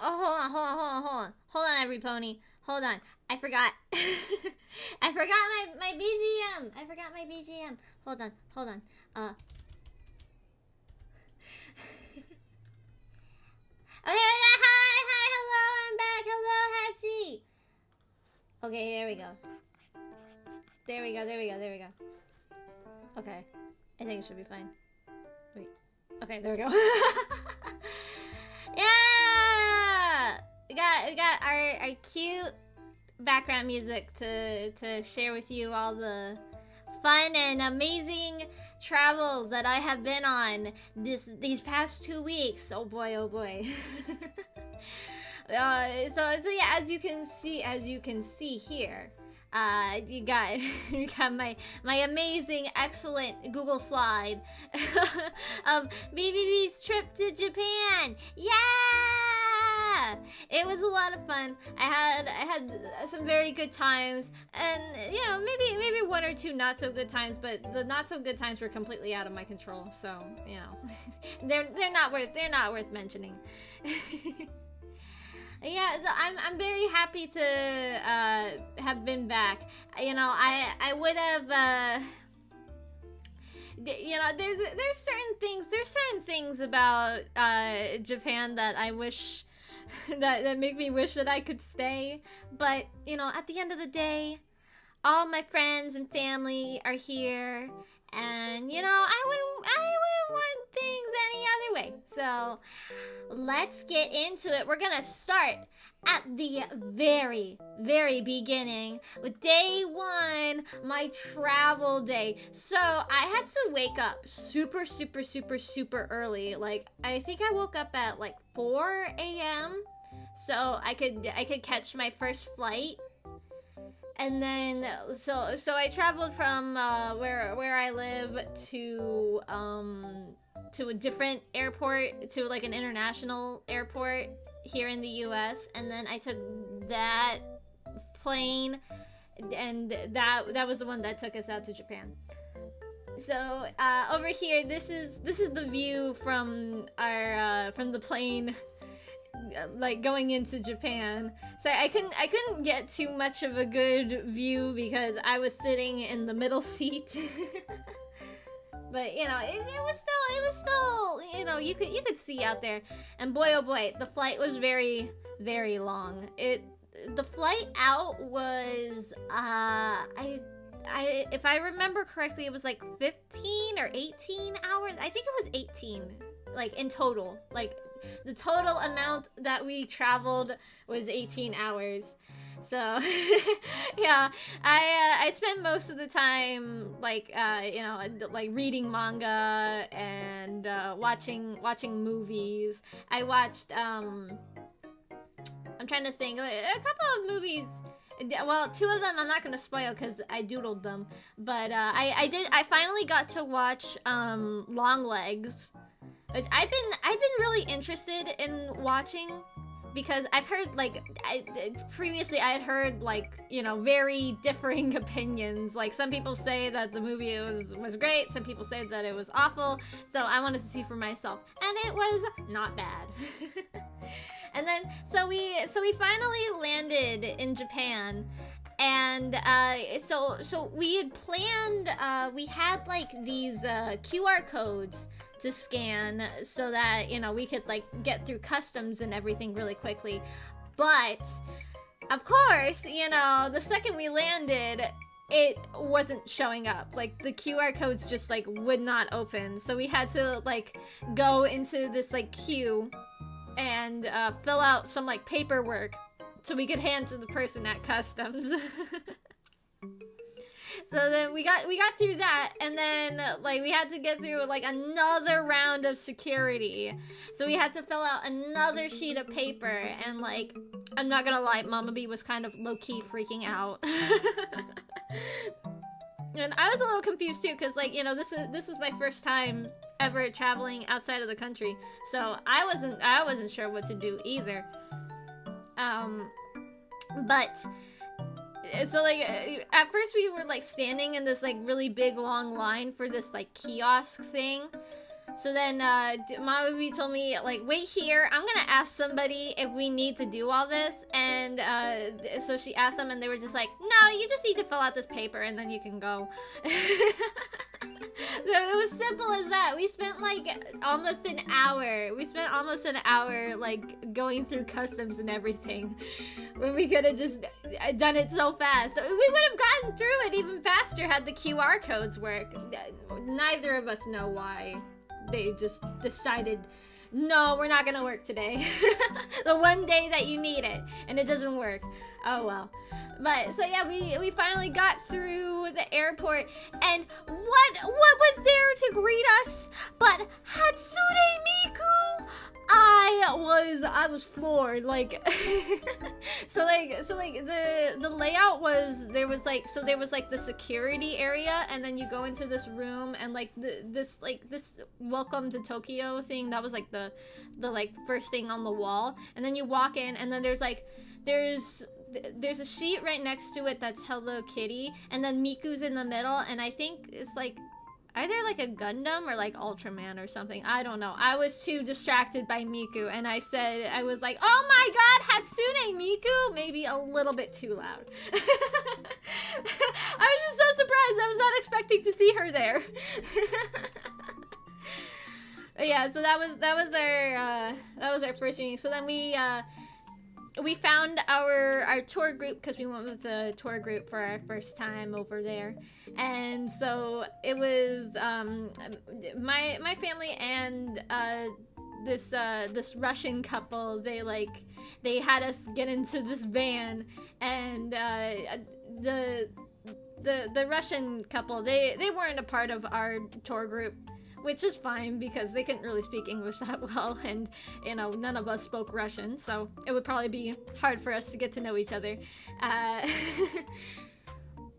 Hold on, every pony. Hold on. I forgot. I forgot my BGM. I forgot my BGM. Hold on. Okay, hi, hello, I'm back. Hello, Hatchie. Okay, there we go. There we go. Okay, I think it should be fine. Wait. Okay, there we go. Yeah! We got our cute background music to share with you all the fun and amazing travels that I have been on these past 2 weeks. Oh boy. So yeah, as you can see here, you got my amazing, excellent Google slide of BBB's trip to Japan. Yeah, it was a lot of fun. I had some very good times, and maybe one or two not so good times, but the not so good times were completely out of my control. So they're not worth mentioning. Yeah, so I'm very happy to have been back. I would have there's certain things about Japan that I wish that make me wish that I could stay, but at the end of the day, all my friends and family are here, and I wouldn't want things any other way. So let's get into it. We're gonna start at the very, very beginning with day one, my travel day. So I had to wake up super early. Like, I think I woke up at like 4 a.m. so I could catch my first flight. And then so I traveled from where I live to a different airport, to like an international airport here in the US, and then I took that plane, and that was the one that took us out to Japan. So over here, this is the view from the plane, like going into Japan. So I couldn't get too much of a good view because I was sitting in the middle seat. But it was still you could see out there. And boy oh boy, the flight was very, very long. The flight out was if I remember correctly, it was like 15 or 18 hours. I think it was 18, like in total. Like the total amount that we traveled was 18 hours. So yeah, I spent most of the time like reading manga and watching movies. I watched I'm trying to think, like, a couple of movies. Well, two of them I'm not gonna spoil because I doodled them, but I finally got to watch Long Legs, which I've been really interested in watching, because I've heard previously I had heard very differing opinions. Like, some people say that the movie was great, some people say that it was awful, so I wanted to see for myself, and it was not bad. And then so we finally landed in Japan, and so we had planned, we had like these QR codes to scan so that we could like get through customs and everything really quickly. But of course, the second we landed, it wasn't showing up. Like, the QR codes just like would not open, so we had to like go into this like queue and fill out some like paperwork so we could hand to the person at customs. So then we got through that, and then like we had to get through like another round of security. So we had to fill out another sheet of paper, and like, I'm not gonna lie, Mama B was kind of low-key freaking out. And I was a little confused too, because like, this was my first time ever traveling outside of the country, so I wasn't sure what to do either. But so like, at first we were like standing in this like really big long line for this like kiosk thing, So then Mama B told me, like, wait here, I'm gonna ask somebody if we need to do all this. And so she asked them and they were just like, no, you just need to fill out this paper and then you can go. It was simple as that. We spent like almost an hour. We spent almost an hour like going through customs and everything when we could have just done it so fast. We would have gotten through it even faster had the QR codes work. Neither of us know why. They just decided, no, we're not gonna work today. The one day that you need it, and it doesn't work. Oh well. But so yeah, we finally got through the airport, and what was there to greet us but Hatsune Miku? I was floored. Like so the layout was there was like the security area, and then you go into this room, and like this welcome to Tokyo thing that was like the like first thing on the wall, and then you walk in, and then there's a sheet right next to it that's Hello Kitty, and then Miku's in the middle, and I think it's like either like a Gundam or like Ultraman or something. I don't know. I was too distracted by Miku, and I was like, oh my god, Hatsune Miku! Maybe a little bit too loud. I was just so surprised. I was not expecting to see her there. Yeah, so that was our first meeting. So then we found our tour group, because we went with the tour group for our first time over there, and so it was my family and this Russian couple. They had us get into this van, and the Russian couple, they weren't a part of our tour group, which is fine because they couldn't really speak English that well, and you know, none of us spoke Russian, so it would probably be hard for us to get to know each other.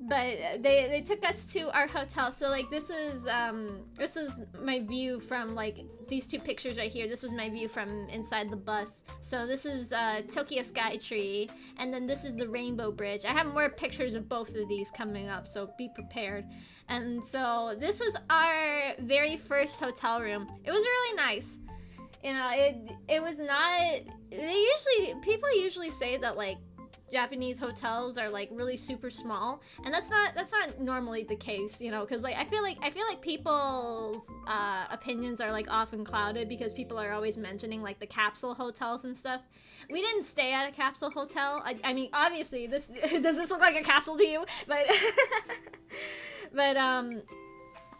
But they took us to our hotel. So like this is my view from like these two pictures right here. This is my view from inside the bus. So this is Tokyo Skytree, and then this is the Rainbow Bridge. I have more pictures of both of these coming up, so be prepared. And so this was our very first hotel room. It was really nice. You know, it was not. People usually say that like Japanese hotels are like really super small, and that's not normally the case, you know, because like I feel like people's opinions are like often clouded because people are always mentioning like the capsule hotels and stuff. We didn't stay at a capsule hotel. I mean, obviously this does this look like a capsule to you? But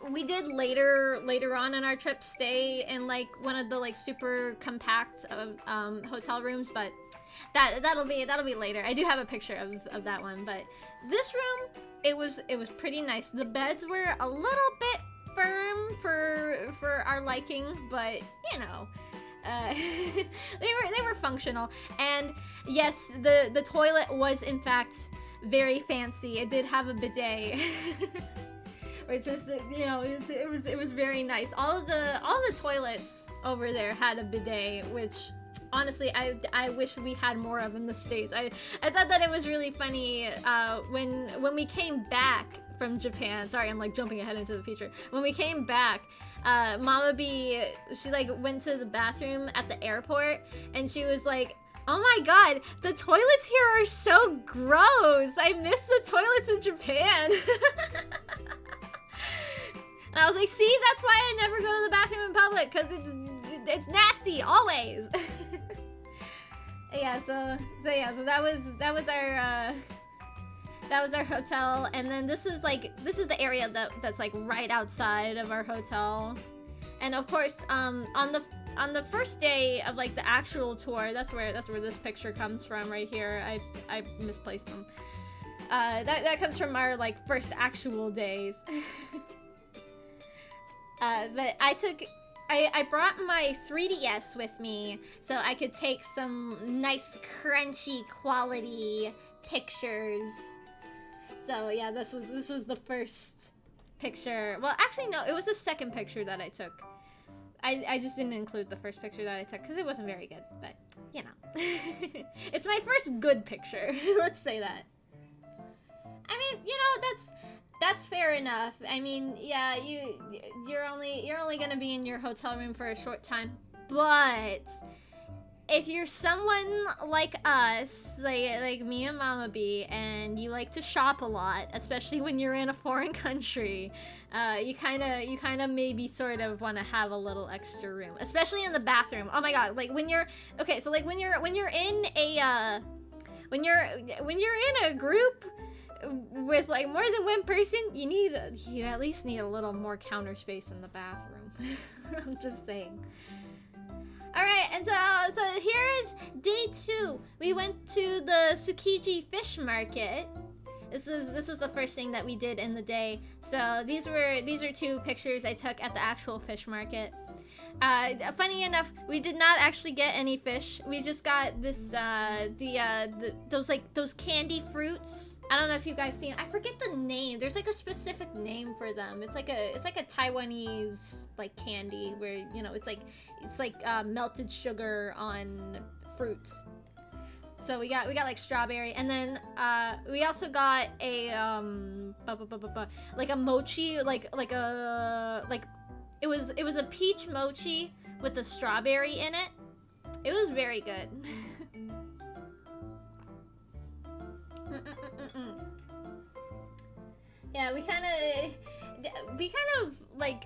we did later on in our trip stay in like one of the like super compact hotel rooms, but that'll be later. I do have a picture of that one, but this room, it was pretty nice. The beds were a little bit firm for our liking, but you know, they were functional. And yes, the toilet was in fact very fancy. It did have a bidet. Which is, you know, it was very nice. All the toilets over there had a bidet, which honestly I wish we had more of in the States. I thought that it was really funny when we came back from Japan. Sorry, I'm like jumping ahead into the future. When we came back, Mama B, she like went to the bathroom at the airport, and she was like, oh my god, the toilets here are so gross. I miss the toilets in Japan. And I was like, see, that's why I never go to the bathroom in public, because it's nasty, always. Yeah, so that was our hotel, and then this is the area that's like right outside of our hotel. And of course, on the first day of like the actual tour, that's where this picture comes from right here. I misplaced them. That comes from our like first actual days. But I brought my 3DS with me so I could take some nice crunchy quality pictures. So yeah, this was the first picture. Well, actually no, it was the second picture that I took. I just didn't include the first picture that I took because it wasn't very good, but you know. It's my first good picture. Let's say that. I mean, you know, That's fair enough. I mean, yeah, you're only gonna be in your hotel room for a short time, but if you're someone like us, like me and Mama B, and you like to shop a lot, especially when you're in a foreign country, you kind of maybe sort of want to have a little extra room, especially in the bathroom. Oh my god, like when you're okay, so like when you're in a when you're in a group with like more than one person, you at least need a little more counter space in the bathroom. I'm just saying. Alright, and so here's day 2. We went to the Tsukiji fish market. This was the first thing that we did in the day. So these are 2 pictures I took at the actual fish market. Funny enough, we did not actually get any fish. We just got this those candy fruits. I don't know if you guys seen. I forget the name. There's like a specific name for them. It's like a Taiwanese like candy where it's like melted sugar on fruits. So we got like strawberry, and then we also got a like a mochi, it was a peach mochi with a strawberry in it. It was very good. Yeah, we kind of like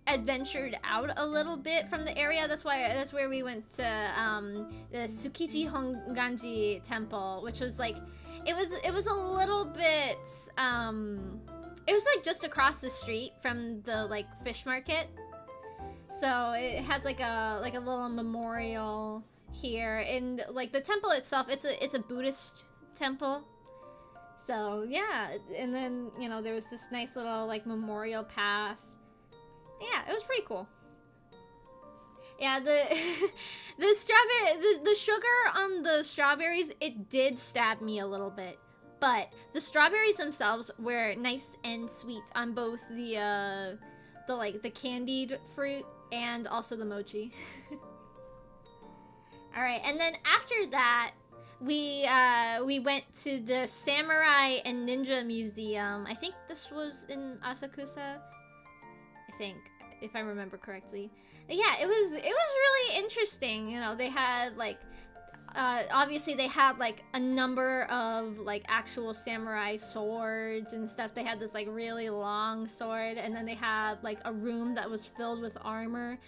adventured out a little bit from the area. That's where we went to the Tsukiji Honganji temple, which was like it was a little bit it was like just across the street from the like fish market. So it has like a little memorial here, and like the temple itself, it's a Buddhist temple. So yeah, and then there was this nice little like memorial path. Yeah, it was pretty cool. Yeah, the sugar on the strawberries, it did stab me a little bit. But the strawberries themselves were nice and sweet on both the candied fruit and also the mochi. All right, and then after that, we went to the Samurai and Ninja Museum. I think this was in Asakusa. I think, if I remember correctly. Yeah, it was really interesting. They had like obviously they had like a number of like actual samurai swords and stuff. They had this like really long sword, and then they had like a room that was filled with armor.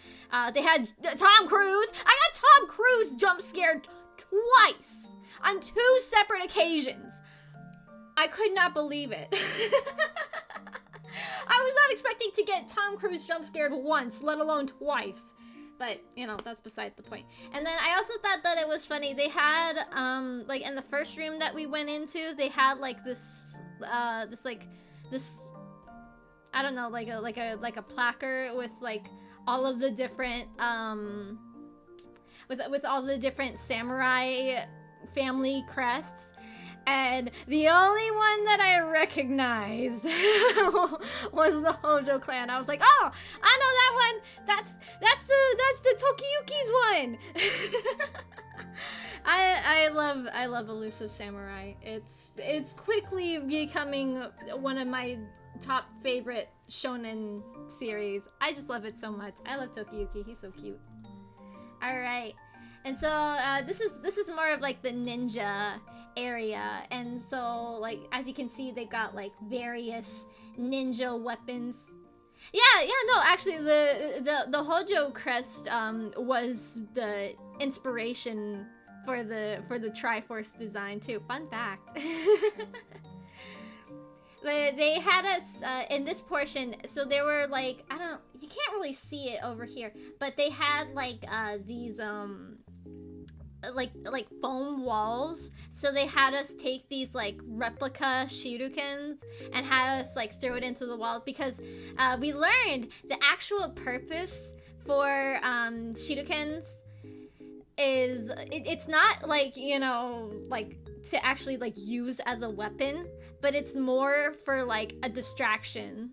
They had Tom Cruise. I got Tom Cruise jump scared twice on 2 separate occasions. I could not believe it. I was not expecting to get Tom Cruise jump scared once, let alone twice. But, that's beside the point. And then I also thought that it was funny. They had, like, in the first room that we went into, they had, like, this, I don't know, like a placard with, like, all of the different, with all the different samurai family crests. And the only one that I recognized was the Hojo clan. I was like, oh, I know that one. That's the Tokiyuki's one. I love Elusive Samurai. It's quickly becoming one of my top favorite shonen series. I just love it so much. I love Tokiyuki. He's so cute. All right. And so this is more of like the ninja area, and so like as you can see, they got like various ninja weapons. No, actually the Hojo crest was the inspiration for the Triforce design too. Fun fact. But they had us in this portion, so there were like, you can't really see it over here, but they had like these like foam walls. So they had us take these like replica shurikens and had us like throw it into the wall, because we learned the actual purpose for shurikens is it's not like like to actually like use as a weapon, but it's more for like a distraction.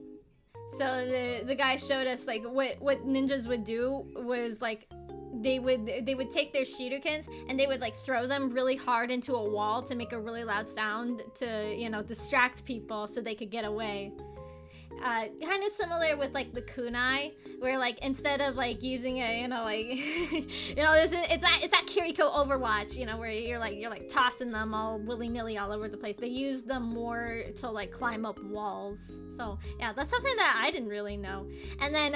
So the guy showed us like what ninjas would do was like they would take their shurikens and they would like throw them really hard into a wall to make a really loud sound to distract people so they could get away. kind of similar with like the kunai, where like instead of like using it, you know, like you know, it's that Kiriko Overwatch, you know, where you're like tossing them all willy-nilly all over the place. They use them more to like climb up walls. So yeah, that's something that I didn't really know. And then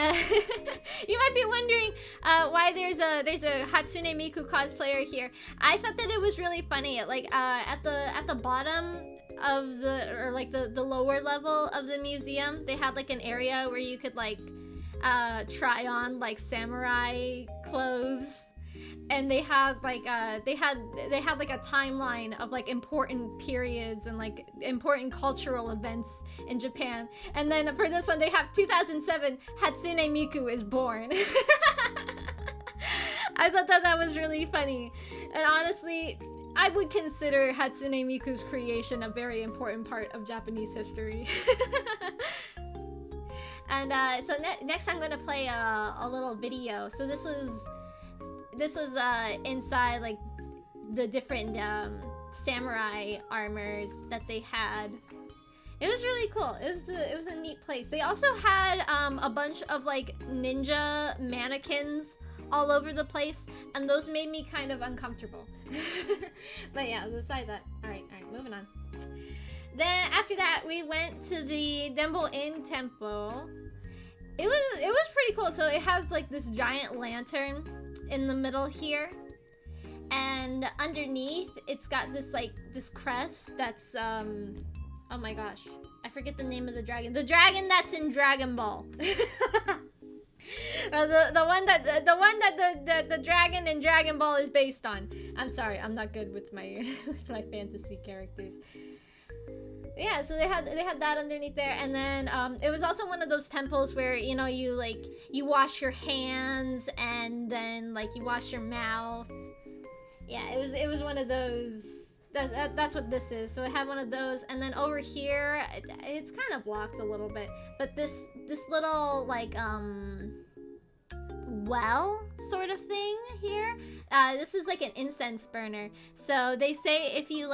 you might be wondering why there's a Hatsune Miku cosplayer here. I thought that it was really funny. Like at the bottom of the lower level of the museum, they had like an area where you could like try on like samurai clothes, and they had like they had like a timeline of like important periods and like important cultural events in Japan. And then for this one they have 2007, Hatsune Miku is born. I thought that was really funny, and honestly I would consider Hatsune Miku's creation a very important part of Japanese history. And so next I'm gonna play a little video. So this was inside like the different samurai armors that they had. It was really cool. It was a neat place. They also had a bunch of like ninja mannequins all over the place, and those made me kind of uncomfortable. But yeah, besides that, all right, moving on. Then after that, we went to the Dembo Inn Temple. It was pretty cool. So it has like this giant lantern in the middle here, and underneath it's got this crest that's oh my gosh, I forget the name of the dragon. The dragon that's in Dragon Ball. The one that the dragon in Dragon Ball is based on. I'm sorry, I'm not good with my with my fantasy characters. Yeah, so they had that underneath there, and then it was also one of those temples where, you know, you wash your hands and then like you wash your mouth. Yeah, it was one of those. That's what this is. So it had one of those, and then over here it's kind of blocked a little bit, but this little like well sort of thing here, this is like an incense burner. So they say if you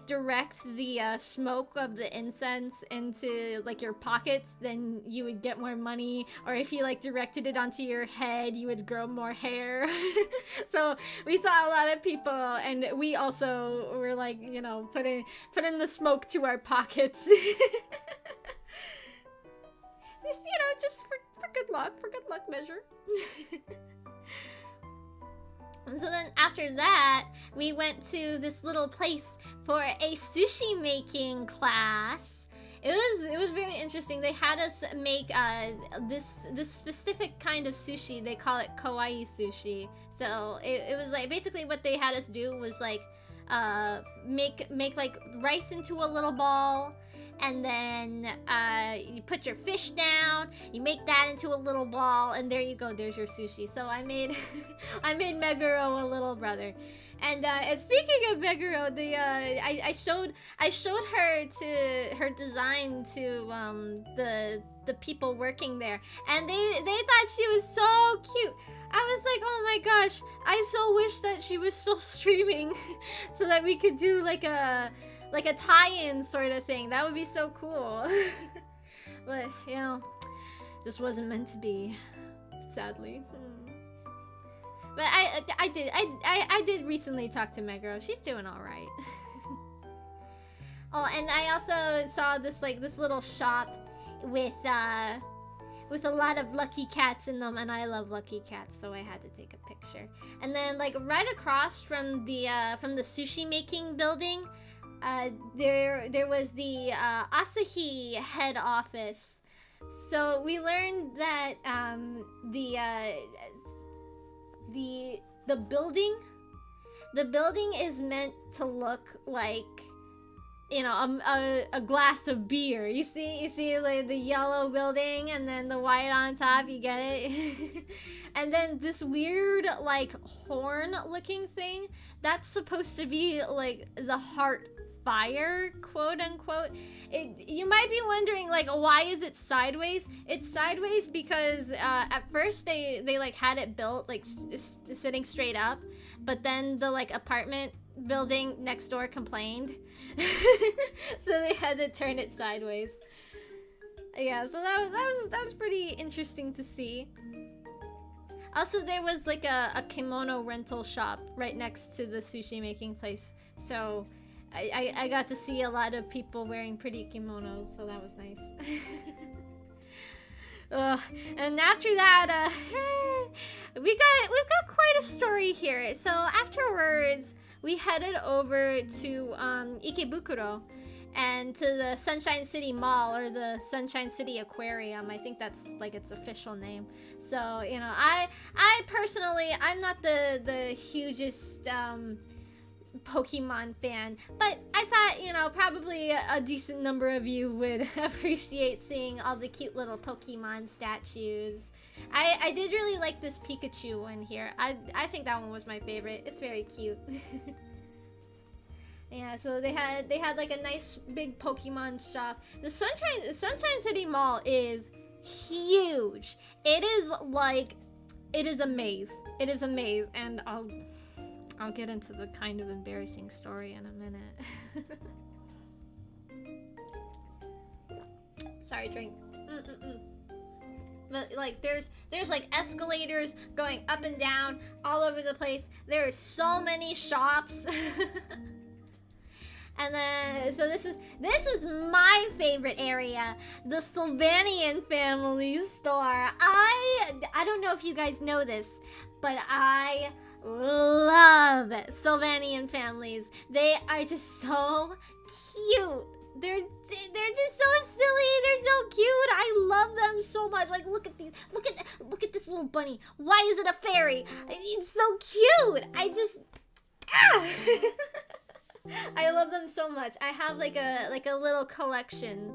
direct the smoke of the incense into like your pockets, then you would get more money, or if you like directed it onto your head, you would grow more hair. So we saw a lot of people, and we also were like, you know, put in the smoke to our pockets. Just, you know, just for good luck measure. And so then after that, we went to this little place for a sushi making class. It was very interesting. They had us make this specific kind of sushi. They call it kawaii sushi. So it was like basically what they had us do was like make like rice into a little ball, and then you put your fish down, you make that into a little ball, and there you go, there's your sushi. So I made Meguro a little brother. And speaking of Meguro, I showed her design to the people working there, and they thought she was so cute. I was like, oh my gosh, I so wish that she was still streaming so that we could do like a tie-in sort of thing. That would be so cool. But, you know, just wasn't meant to be, sadly. But I did recently talk to Meguro. She's doing all right. Oh, and I also saw this little shop with a lot of lucky cats in them, and I love lucky cats, so I had to take a picture. And then like right across from the sushi making building, there was the Asahi head office. So we learned that the building is meant to look like, you know, a glass of beer. You see like the yellow building and then the white on top, you get it? And then this weird like horn looking thing, that's supposed to be like the heart fire, quote unquote. You might be wondering like, why is it sideways? It's sideways because at first they like had it built like sitting straight up, but then the like apartment building next door complained. So they had to turn it sideways. Yeah, so that was pretty interesting to see. Also, there was like a kimono rental shop right next to the sushi making place, so I got to see a lot of people wearing pretty kimonos, so that was nice. And after that, we've got quite a story here. So afterwards, we headed over to Ikebukuro and to the Sunshine City Mall, or the Sunshine City Aquarium. I think that's like its official name. So, you know, I personally, I'm not the hugest Pokemon fan, but I thought, you know, probably a decent number of you would appreciate seeing all the cute little Pokemon statues. I did really like this Pikachu one here. I think that one was my favorite. It's very cute. Yeah, so they had like a nice big Pokemon shop. The Sunshine City Mall is huge. It is a maze. It is a maze, and I'll get into the kind of embarrassing story in a minute. Sorry, drink. But like there's like escalators going up and down all over the place. There are so many shops. And then, so this is my favorite area, the Sylvanian family store. I don't know if you guys know this, but I love Sylvanian families. They are just so cute. They're just so silly. They're so cute. I love them so much. Like, look at these. Look at this little bunny. Why is it a fairy? It's so cute. I love them so much. I have like a little collection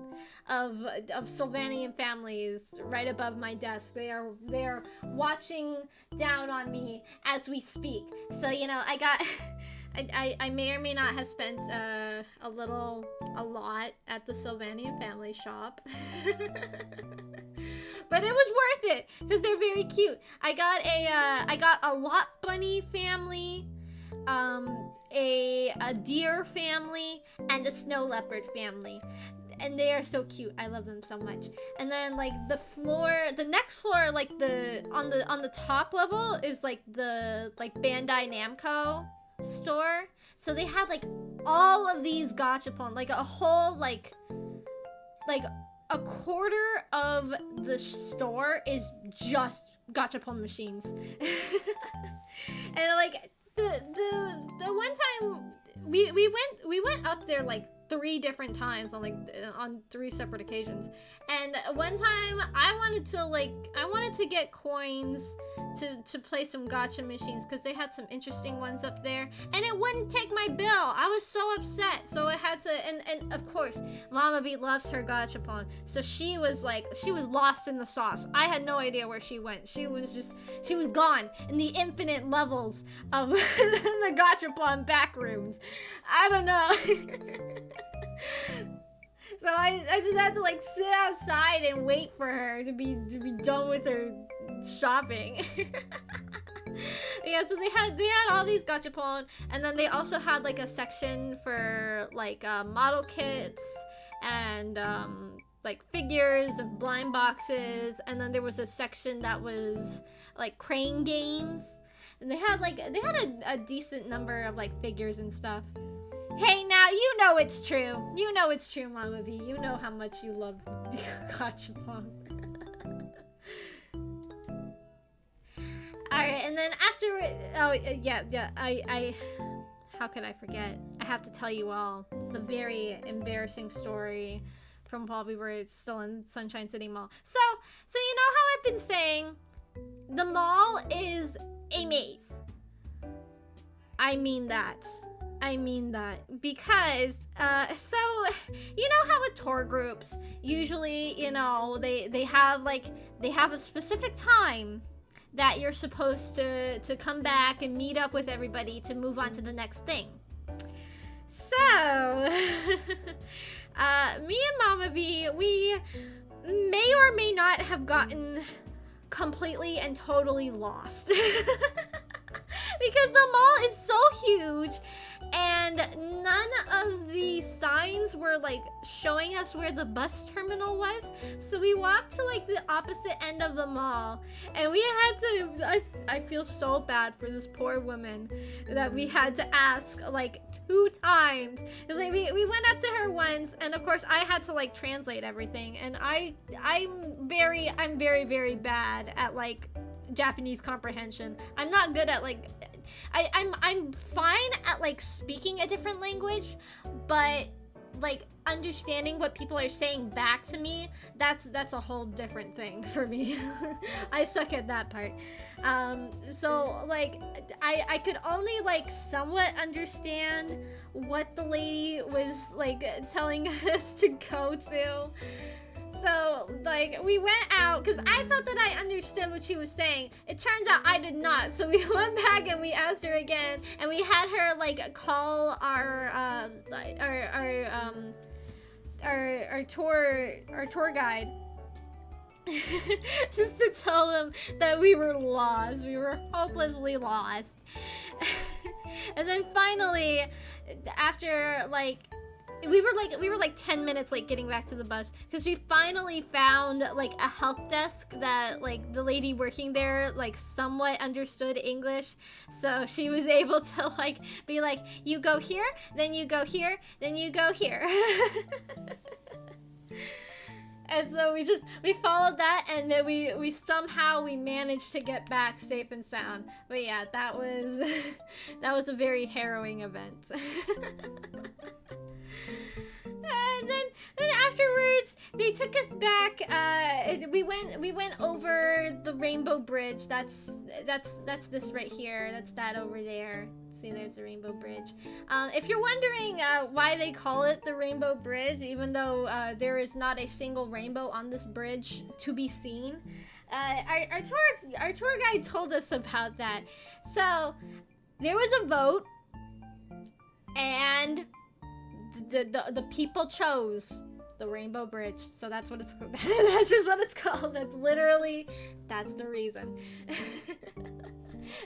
of Sylvanian families right above my desk. They are watching down on me as we speak. So, you know, I may or may not have spent a lot at the Sylvanian family shop. But it was worth it because they're very cute. I got a lot bunny family, a deer family, and a snow leopard family, and they are so cute. I love them so much. And then like the next floor, like on the top level is like the Bandai Namco store. So they had like all of these gachapon, like a whole like a quarter of the store is just gachapon machines. And like the one time we went up there like 3 different times on 3 separate occasions. And one time I wanted to get coins to play some gacha machines because they had some interesting ones up there, and it wouldn't take my bill. I was so upset, so I had to, and of course Mama B loves her gachapon, so she was lost in the sauce. I had no idea where she went. She was gone in the infinite levels of the gachapon back rooms. I don't know. So I just had to like sit outside and wait for her to be done with her shopping. Yeah, so they had all these gachapon, and then they also had like a section for like model kits and like figures and blind boxes, and then there was a section that was like crane games, and they had a decent number of like figures and stuff. Hey, now you know it's true. You know it's true, Mama V. You know how much you love gachapon. Alright, and then after... Oh, yeah, I... How could I forget? I have to tell you all the very embarrassing story from while we were still in Sunshine City Mall. So you know how I've been saying the mall is a maze? I mean that because so you know how with tour groups usually, you know, they have a specific time that you're supposed to come back and meet up with everybody to move on to the next thing. So me and Mama V, we may or may not have gotten completely and totally lost. because the mall is so huge and none of the signs were like showing us where the bus terminal was. So we walked to like the opposite end of the mall and we had to, I feel so bad for this poor woman that we had to ask like 2 times. Because like we went up to her once and of course I had to like translate everything, and I'm very bad at like Japanese comprehension. I'm not good at like I'm fine at like speaking a different language, but like understanding what people are saying back to me, that's a whole different thing for me. I suck at that part. So like I could only like somewhat understand what the lady was like telling us to go to. So, like, we went out, because I thought that I understood what she was saying. It turns out I did not. So we went back and we asked her again, and we had her, like, call our tour guide. Just to tell them that we were lost. We were hopelessly lost. And then finally, after, like, we were like 10 minutes late getting back to the bus because we finally found like a help desk that like the lady working there like somewhat understood English, so she was able to like be like, you go here, then you go here, then you go here. And so we followed that, and then we somehow managed to get back safe and sound. But yeah, that was a very harrowing event. And then afterwards they took us back. We went over the Rainbow Bridge. That's this right here. That's that over there. See, there's the Rainbow Bridge. If you're wondering why they call it the Rainbow Bridge, even though there is not a single rainbow on this bridge to be seen, our tour guide told us about that. So there was a vote, and the people chose the Rainbow Bridge. So that's what it's called. That's just what it's called. That's the reason.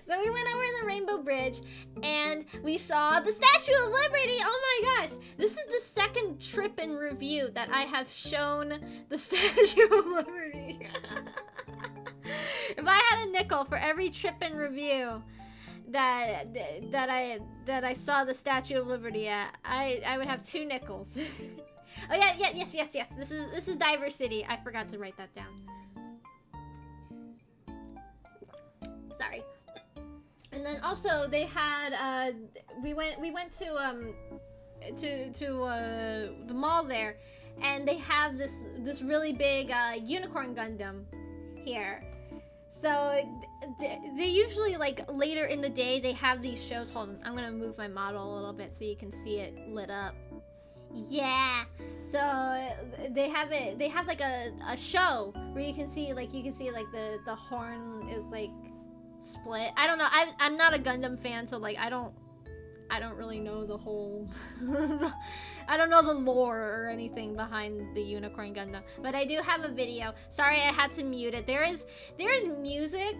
So we went over the Rainbow Bridge and we saw the Statue of Liberty. Oh my gosh. This is the second trip in review that I have shown the Statue of Liberty. If I had a nickel for every trip in review that I saw the Statue of Liberty at, I would have 2 nickels. Oh yeah, yes. This is Diversity. I forgot to write that down. Sorry. And then also they had we went to the mall there, and they have this really big unicorn Gundam here. So they usually, like, later in the day they have these shows. Hold on, I'm gonna move my model a little bit so you can see it lit up. Yeah. So they have like a show where you can see like the horn is like split. I don't know. I'm not a Gundam fan, so like I don't really know the whole I don't know the lore or anything behind the Unicorn Gundam, but I do have a video. Sorry, I had to mute it. There is music.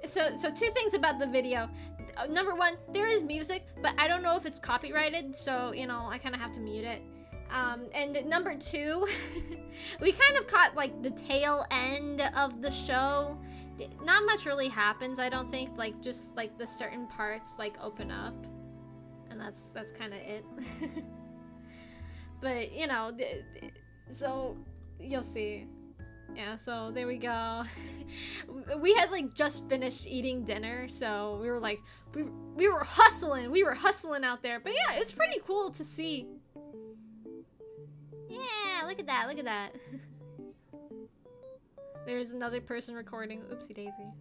So 2 things about the video. Number 1, there is music, but I don't know if it's copyrighted, so you know I kind of have to mute it. And number 2, we kind of caught like the tail end of the show. Not much really happens, I don't think. Like just like the certain parts like open up, and that's kind of it. But you know, so you'll see. Yeah, so there we go. We had like just finished eating dinner, so we were like we were hustling out there. But yeah, it's pretty cool to see. Yeah, look at that. There's another person recording. Oopsie daisy.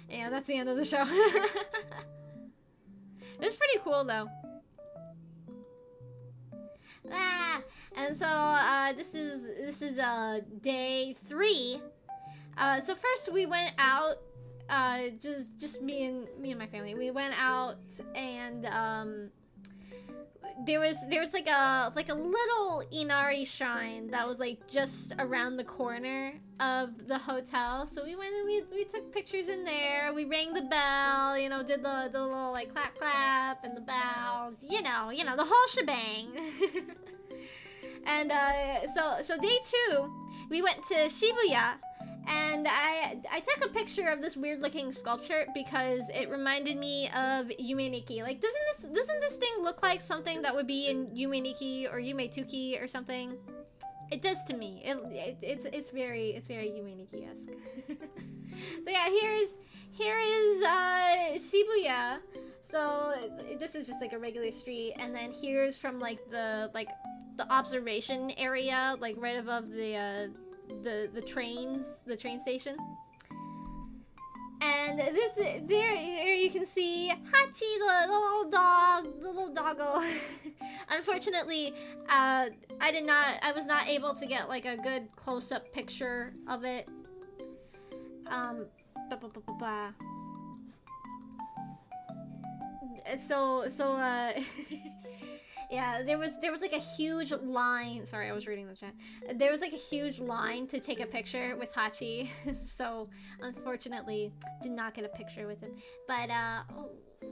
Yeah, that's the end of the show. It's pretty cool though. And so this is day 3. So first we went out, just me and my family. We went out and there was like a little Inari shrine that was like just around the corner of the hotel. So we went and we took pictures in there. We rang the bell, you know, did the little like clap clap and the bows, you know, the whole shebang. And so day 2, we went to Shibuya. And I took a picture of this weird looking sculpture because it reminded me of Yume Nikki. Like, doesn't this thing look like something that would be in Yume Nikki or Yume Tuki or something? It does to me. It's very Yume Nikki-esque. So yeah, here is Shibuya. So this is just like a regular street, and then here's from like the observation area, like right above the train station. And there you can see Hachi, the little doggo. Unfortunately, I was not able to get like a good close-up picture of it. Yeah, there was like a huge line. Sorry, I was reading the chat. There was like a huge line to take a picture with Hachi. So, unfortunately, did not get a picture with him. But oh,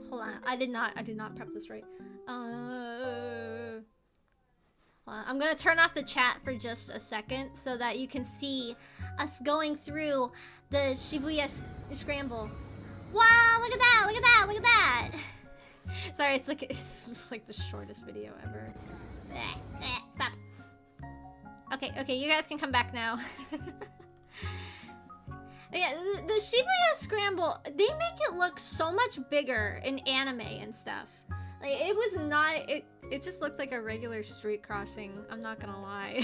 hold on. I did not prep this right. Hold on. I'm going to turn off the chat for just a second so that you can see us going through the Shibuya Scramble. Wow, look at that. Look at that. Look at that. Sorry, it's like the shortest video ever. Stop. Okay, you guys can come back now. Yeah, the Shibuya Scramble, they make it look so much bigger in anime and stuff. Like, it was not, it just looked like a regular street crossing, I'm not gonna lie.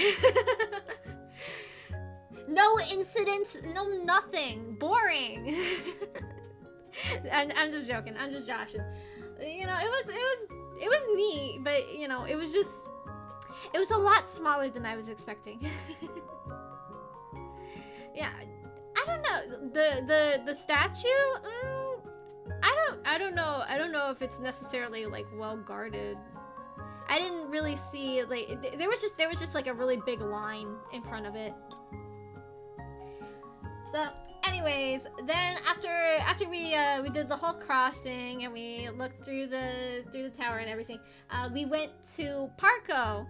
No incidents, no nothing, boring. I'm just joking, I'm just joshing. You know, it was neat, but you know, it was a lot smaller than I was expecting. Yeah, I don't know, the statue, I don't know if it's necessarily like well guarded. I didn't really see, like, there was just like a really big line in front of it. So anyways, then after we did the whole crossing and we looked through the tower and everything, we went to Parco.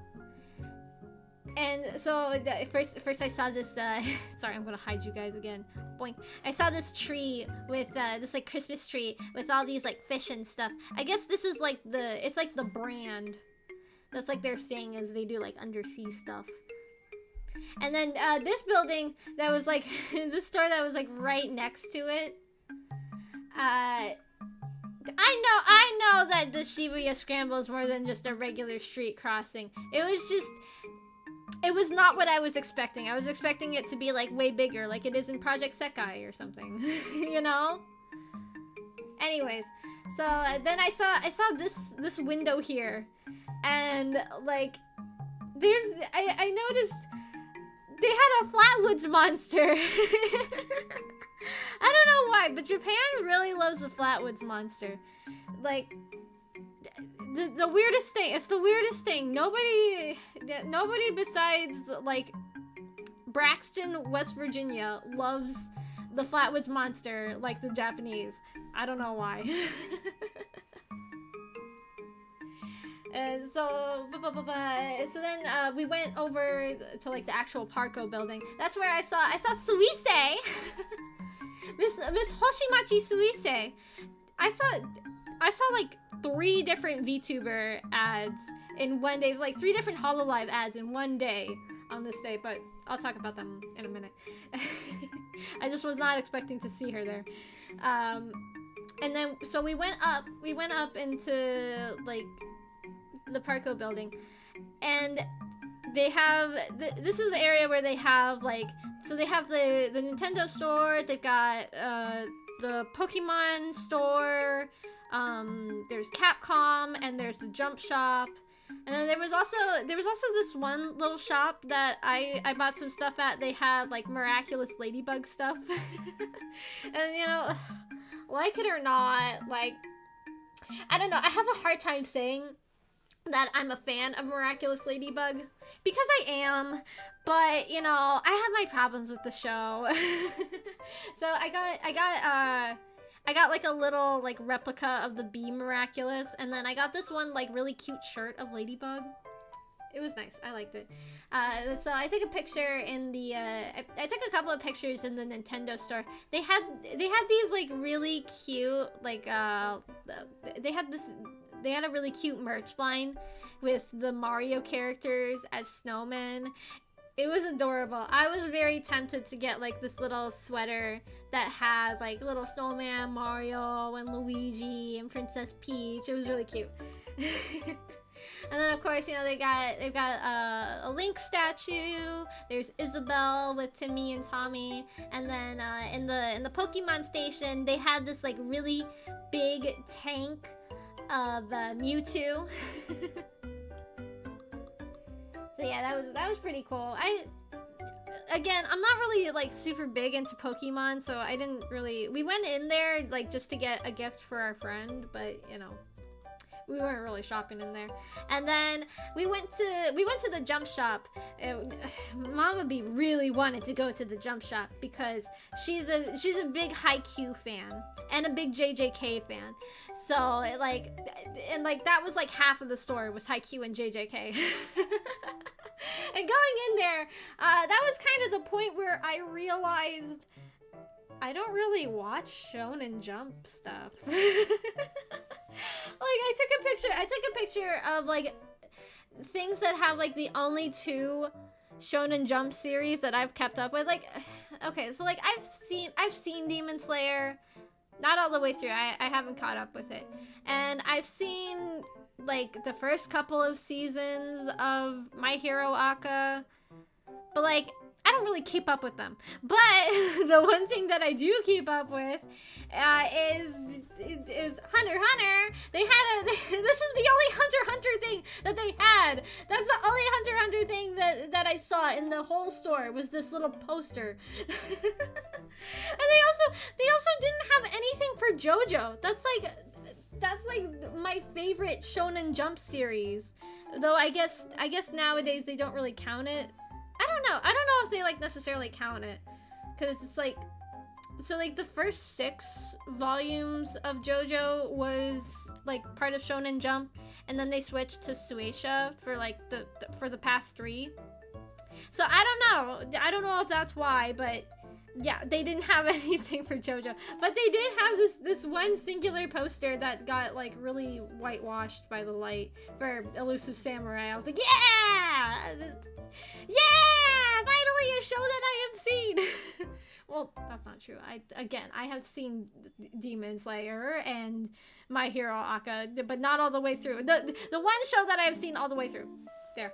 And so first I saw this sorry, I'm gonna hide you guys again. Boink. I saw this tree with this like Christmas tree with all these like fish and stuff. I guess this is like it's like the brand. That's like their thing, is they do like undersea stuff. And then this building that was like the store that was like right next to it. I know that the Shibuya Scramble is more than just a regular street crossing. It was not what I was expecting. I was expecting it to be like way bigger, like it is in Project Sekai or something, you know? Anyways, so then I saw this window here, and like I noticed they had a Flatwoods monster. I don't know why, but Japan really loves a Flatwoods monster. Like, the weirdest thing. It's the weirdest thing. Nobody besides, like, Braxton, West Virginia loves the Flatwoods monster like the Japanese. I don't know why. And so then we went over to like the actual Parco building. That's where I saw Suisei. Miss Hoshimachi Suisei. I saw like 3 different VTuber ads in one day, like 3 different Hololive ads in one day on this day, but I'll talk about them in a minute. I just was not expecting to see her there. And then so we went up into like the Parco building, and they have this is the area where they have like, so they have the Nintendo store, they've got the Pokemon store, there's Capcom, and there's the Jump Shop, and then there was also this one little shop that I bought some stuff at. They had like miraculous ladybug stuff. And you know, like it or not, like, I don't know, I have a hard time saying that I'm a fan of Miraculous Ladybug, because I am, but you know, I have my problems with the show. So I got like a little like replica of the Bee Miraculous, and then I got this one like really cute shirt of Ladybug. It was nice. I liked it. So I took a picture in the I took a couple of pictures in the Nintendo store. They had these like really cute like they had a really cute merch line with the Mario characters as snowmen. It was adorable. I was very tempted to get like this little sweater that had like little snowman Mario and Luigi and Princess Peach. It was really cute. And then of course, you know, they've got a Link statue. There's Isabelle with Timmy and Tommy, and then in the Pokemon station they had this like really big tank of Mewtwo. So yeah, that was pretty cool. Again, I'm not really like super big into Pokemon, so I didn't really. We went in there like just to get a gift for our friend, but you know, we weren't really shopping in there. And then we went to the jump shop. Mama B really wanted to go to the jump shop because she's a big Haikyuu fan and a big JJK fan. So like that was like half of the store was Haikyuu and JJK. And going in there, that was kind of the point where I realized I don't really watch Shonen Jump stuff. Like I took a picture of like things that have like the only 2 Shonen Jump series that I've kept up with. Like, okay, so like I've seen Demon Slayer, not all the way through. I haven't caught up with it, and I've seen like the first couple of seasons of My Hero Aka, but like I don't really keep up with them. But the one thing that I do keep up with is Hunter x Hunter. They had this is the only Hunter x Hunter thing that they had. That's the only Hunter x Hunter thing that I saw in the whole store was this little poster. And they also didn't have anything for JoJo. That's like my favorite Shonen Jump series. Though I guess nowadays they don't really count it. I don't know if they like necessarily count it, because it's like, so like the first 6 volumes of JoJo was like part of Shonen Jump, and then they switched to Shueisha for like for the past 3. So I don't know if that's why, but yeah, they didn't have anything for JoJo, but they did have this one singular poster that got like really whitewashed by the light for Elusive Samurai. I was like, yeah! Yeah! Finally a show that I have seen! Well, that's not true. I have seen Demon Slayer and My Hero Aka, but not all the way through. The one show that I have seen all the way through. There.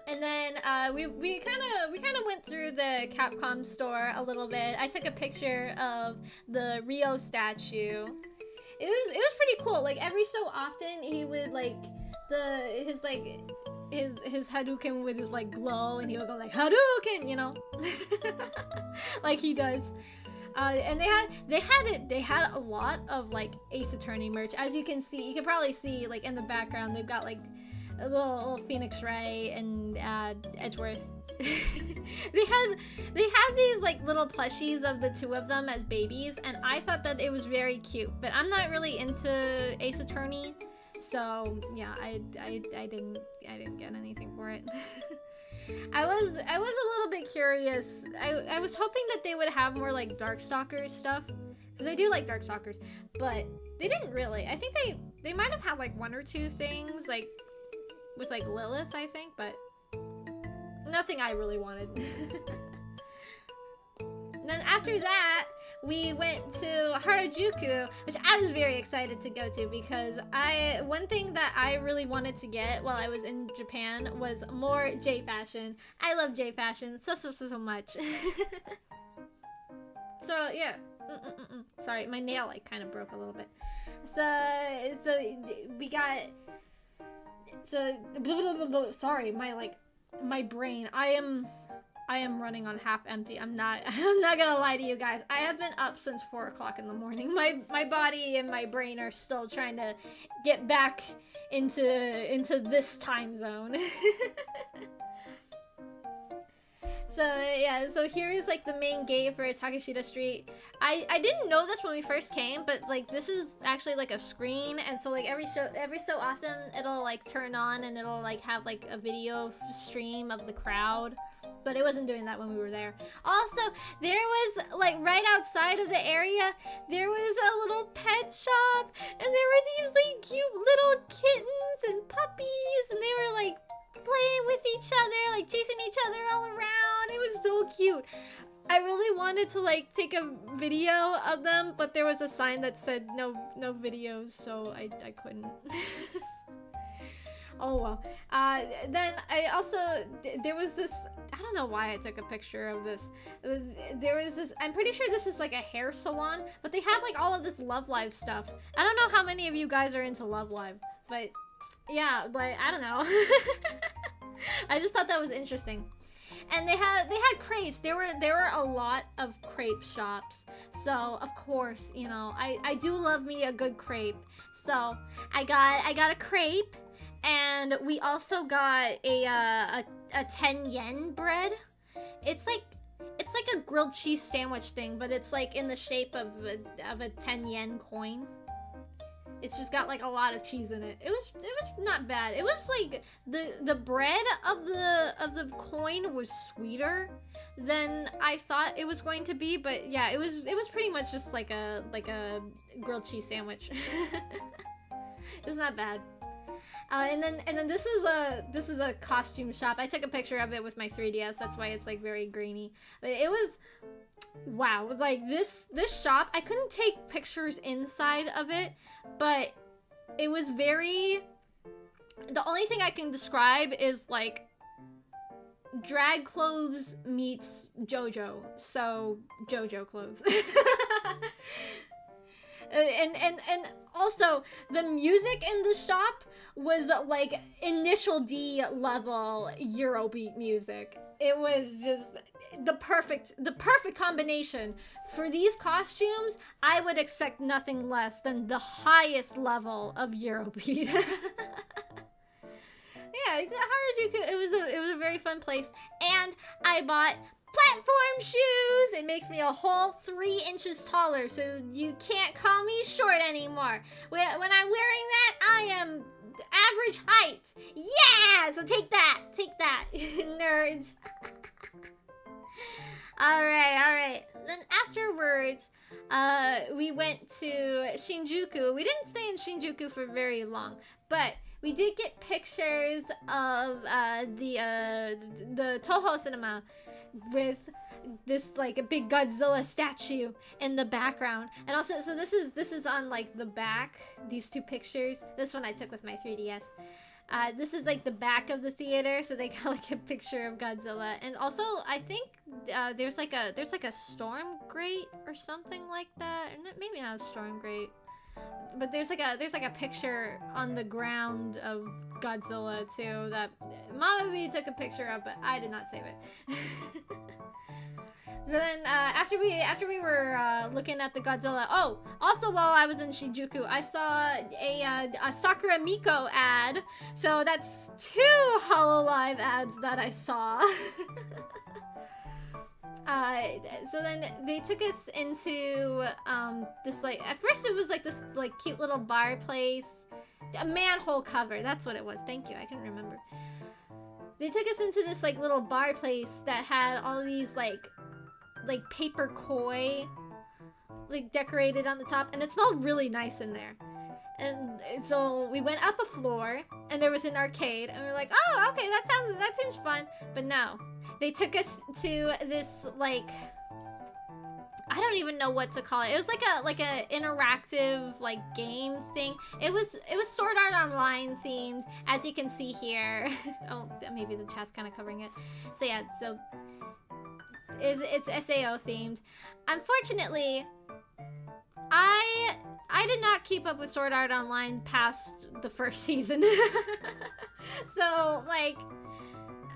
And then we kind of went through the Capcom store a little bit. I took a picture of the Ryo statue. It was pretty cool. Like every so often he would like his Hadouken would like glow, and he would go like Hadouken, you know, like he does. And they had a lot of like Ace Attorney merch. As you can see, you can probably see like in the background they've got like a little Phoenix Ray and Edgeworth. they had these like little plushies of the 2 of them as babies, and I thought that it was very cute. But I'm not really into Ace Attorney, so yeah, I didn't get anything for it. I was a little bit curious. I was hoping that they would have more like Darkstalkers stuff, because I do like Darkstalkers, but they didn't really. I think they might have had like 1 or 2 things like with like Lilith, I think, but nothing I really wanted. And then after that, we went to Harajuku, which I was very excited to go to, because one thing that I really wanted to get while I was in Japan was more J fashion. I love J fashion so much. So yeah. Sorry, my nail like kind of broke a little bit. So we got. So sorry, my brain. I am I am running on half empty. I'm not I'm not gonna lie to you guys. I have been up since 4 o'clock in the morning. My body and my brain are still trying to get back into this time zone. So yeah, so here is like the main gate for Takeshita Street. I didn't know this when we first came, but like this is actually like a screen, and so like every so often it'll like turn on and it'll like have like a video stream of the crowd. But it wasn't doing that when we were there. Also, there was like right outside of the area, there was a little pet shop, and there were these like cute little kittens and puppies, and they were like playing with each other, like chasing each other all around. It was so cute. I really wanted to like take a video of them, but there was a sign that said no videos, so I couldn't. Oh well. Then I also, there was this, I don't know why I took a picture of this. There was this, I'm pretty sure this is like a hair salon, but they had like all of this Love Live stuff. I don't know how many of you guys are into Love Live, but yeah, like, I don't know. I just thought that was interesting. And they had crepes. There were a lot of crepe shops. So of course, you know, I do love me a good crepe. So I got a crepe, and we also got a 10 yen bread. It's like a grilled cheese sandwich thing, but it's like in the shape of a 10 yen coin. It's just got like a lot of cheese in it. It was not bad. It was like the bread of the coin was sweeter than I thought it was going to be, but yeah, it was pretty much just like a grilled cheese sandwich. It's not bad. And then this is a costume shop. I took a picture of it with my 3DS. That's why it's like very grainy. But it was, wow, like this shop, I couldn't take pictures inside of it, but it was very, the only thing I can describe is like drag clothes meets JoJo. So JoJo clothes. And also the music in the shop was like initial D level Eurobeat music. It was just the perfect combination. For these costumes, I would expect nothing less than the highest level of Eurobeat. Yeah, Harajuku, it was a very fun place. And I bought platform shoes! It makes me a whole 3 inches taller, so you can't call me short anymore. When I'm wearing that, I am average height. Yeah! So take that, nerds. Alright. Then afterwards, we went to Shinjuku. We didn't stay in Shinjuku for very long, but we did get pictures of the Toho cinema with this like a big Godzilla statue in the background. And also, so this is on like the back, these 2 pictures. This one I took with my 3DS. This is like the back of the theater, so they got like a picture of Godzilla. And also, I think there's like a storm grate or something like that. Maybe not a storm grate, but there's like a picture on the ground of Godzilla too that Mama B took a picture of, but I did not save it. So then after we were looking at the Godzilla, oh, also while I was in Shinjuku, I saw a Sakura Miko ad. So that's 2 HoloLive ads that I saw. So then they took us into this like, at first it was like this like cute little bar place, a manhole cover, that's what it was. Thank you, I couldn't remember. They took us into this like little bar place that had all these like paper koi like decorated on the top, and it smelled really nice in there. And so we went up a floor, and there was an arcade, and we were like, oh, okay, that seems fun. But no, they took us to this like, I don't even know what to call it. It was like a interactive like game thing. It was Sword Art Online themed, as you can see here. Oh, maybe the chat's kind of covering it. So yeah, so it's SAO themed. Unfortunately, I did not keep up with Sword Art Online past the first season. So like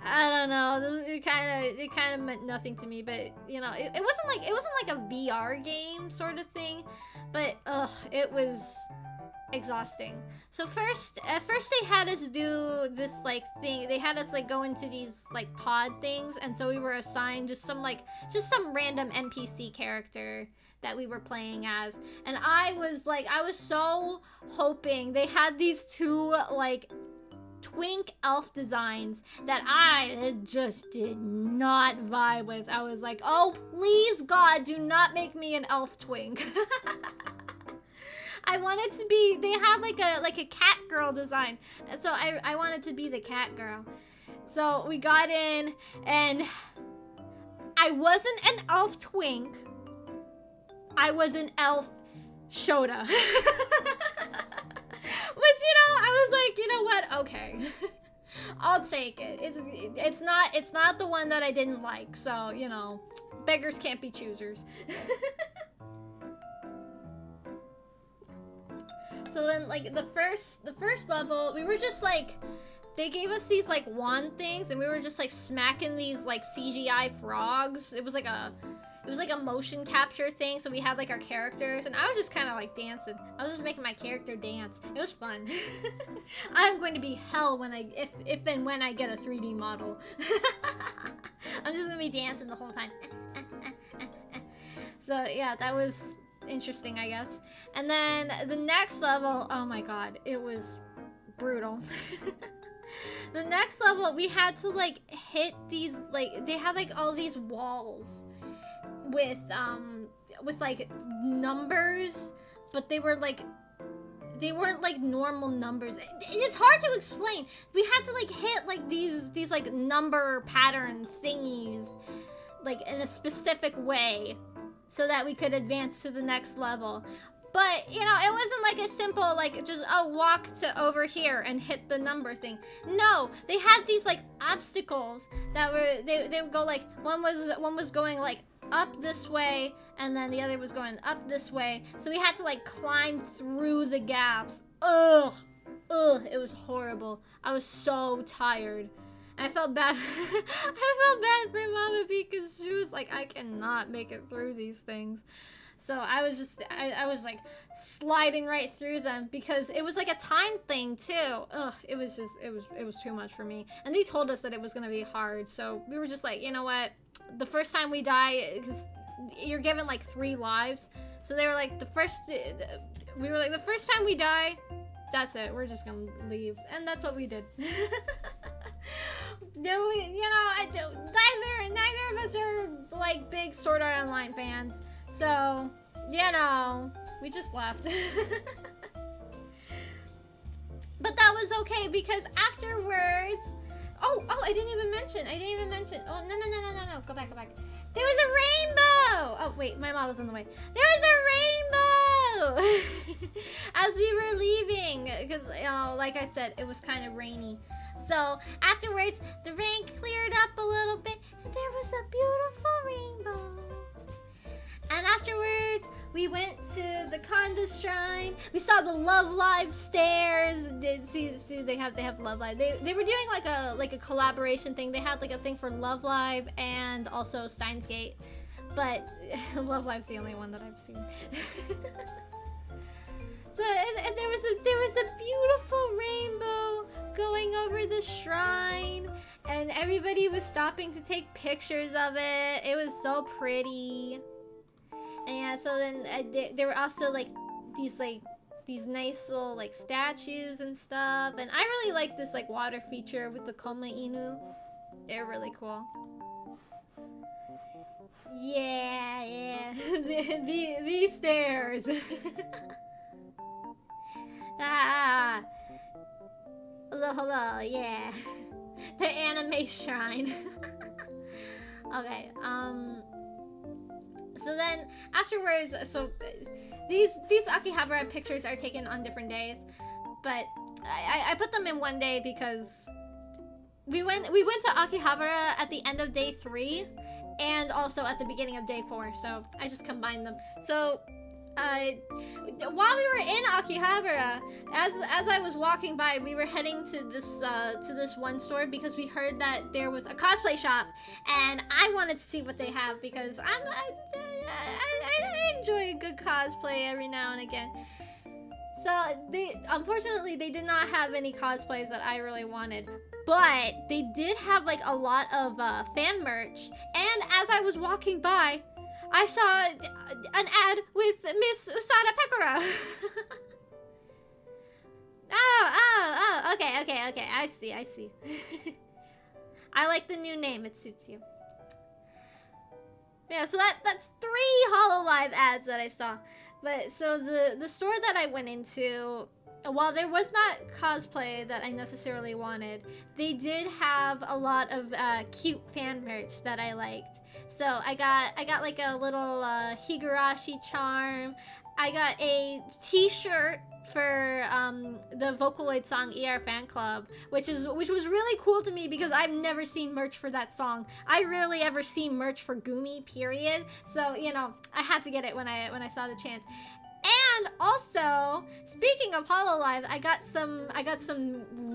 I don't know. It kind of meant nothing to me, but you know, it wasn't like a VR game sort of thing, but it was exhausting. So at first they had us do this like thing. They had us like go into these like pod things, and so we were assigned just some random NPC character that we were playing as. And I was so hoping they had these two like twink elf designs that I just did not vibe with. I was like, oh please God, do not make me an elf twink. I wanted to be, they had like a cat girl design, so I wanted to be the cat girl. So we got in, and I wasn't an elf twink, I was an elf Shota. Which, you know, I was like, you know what, okay. I'll take it. It's not the one that I didn't like, so, you know, beggars can't be choosers. So then, like, the first level, we were just like, they gave us these like wand things, and we were just like smacking these like CGI frogs. It was like a motion capture thing, so we had like our characters, and I was just kind of like dancing. I was just making my character dance. It was fun. I'm going to be hell if and when I get a 3D model. I'm just gonna be dancing the whole time. So yeah, that was interesting, I guess. And then the next level, oh my god, it was brutal. The next level, we had to like hit these, like, they had like all these walls with like numbers, but they weren't like normal numbers. It's hard to explain. We had to like hit like these like number pattern thingies like in a specific way so that we could advance to the next level. But, you know, it wasn't like a simple, like, just, oh, walk to over here and hit the number thing. No, they had these, like, obstacles that were, they would go, like, one was going, like, up this way, and then the other was going up this way. So we had to, like, climb through the gaps. Ugh, it was horrible. I was so tired. I felt bad. I felt bad for Mama because she was like, I cannot make it through these things. So I was just, I was like sliding right through them because it was like a time thing too. Ugh, it was too much for me. And they told us that it was gonna be hard. So we were just like, you know what? The first time we die, because you're given like 3 lives. So they were like, we were like, the first time we die, that's it. We're just gonna leave. And that's what we did. Neither of us are like big Sword Art Online fans. So, you know, we just left. But that was okay because afterwards... Oh, I didn't even mention. Oh, no. Go back. There was a rainbow! Oh, wait, my model's in the way. There was a rainbow! As we were leaving, because, you know, like I said, it was kind of rainy. So, afterwards, the rain cleared up a little bit, and there was a beautiful rainbow. And afterwards, we went to the Conda Shrine. We saw the Love Live stairs. See, they have Love Live. They were doing like a collaboration thing. They had like a thing for Love Live and also Steins Gate, but Love Live's the only one that I've seen. So and there was a beautiful rainbow going over the shrine, and everybody was stopping to take pictures of it. It was so pretty. And yeah, so then there were also like these nice little like statues and stuff. And I really like this like water feature with the Koma Inu. They're really cool. Yeah. These stairs. Hello, yeah. The anime shrine. Okay, so then afterwards, so these Akihabara pictures are taken on different days, but I put them in one day because we went to Akihabara at the end of day 3 and also at the beginning of day 4, so I just combined them. So while we were in Akihabara, as I was walking by, we were heading to this one store because we heard that there was a cosplay shop, and I wanted to see what they have because I enjoy a good cosplay every now and again. So unfortunately they did not have any cosplays that I really wanted, but they did have like a lot of fan merch. And as I was walking by, I saw an ad with Miss Usada Pekora. Oh, okay. I see. I like the new name. It suits you. Yeah, so that's 3 Hololive ads that I saw. But so the store that I went into, while there was not cosplay that I necessarily wanted, they did have a lot of cute fan merch that I liked. So I got like a little Higurashi charm. I got a t-shirt for the Vocaloid song ER Fan Club, which was really cool to me because I've never seen merch for that song. I rarely ever see merch for Gumi, period. So, you know, I had to get it when I saw the chance. And also, speaking of Hololive, I got some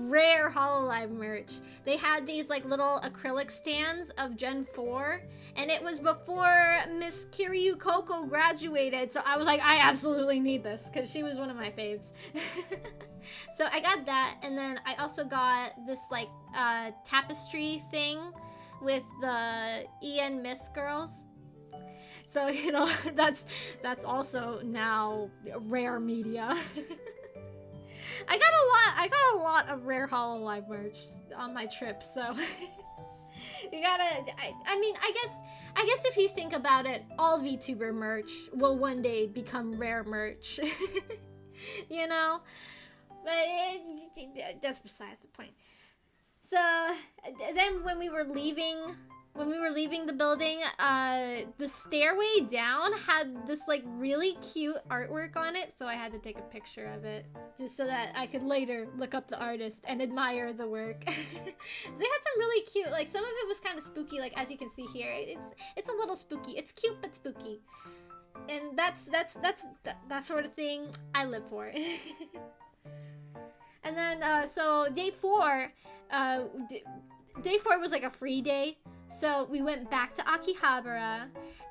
rare Hololive merch. They had these like little acrylic stands of Gen 4, and it was before Miss Kiryu Coco graduated, so I was like, I absolutely need this, because she was one of my faves. So I got that, and then I also got this like tapestry thing with the EN Myth girls. So, you know, that's also now rare media. I got a lot of rare Hololive merch on my trip, so you gotta, I mean, I guess if you think about it, all VTuber merch will one day become rare merch. You know? But that's besides the point. So, then when we were leaving the building, the stairway down had this like really cute artwork on it, so I had to take a picture of it just so that I could later look up the artist and admire the work. So they had some really cute, like some of it was kind of spooky, like as you can see here. It's a little spooky. It's cute but spooky. And that's that sort of thing I live for. And then so day 4 was like a free day. So we went back to Akihabara,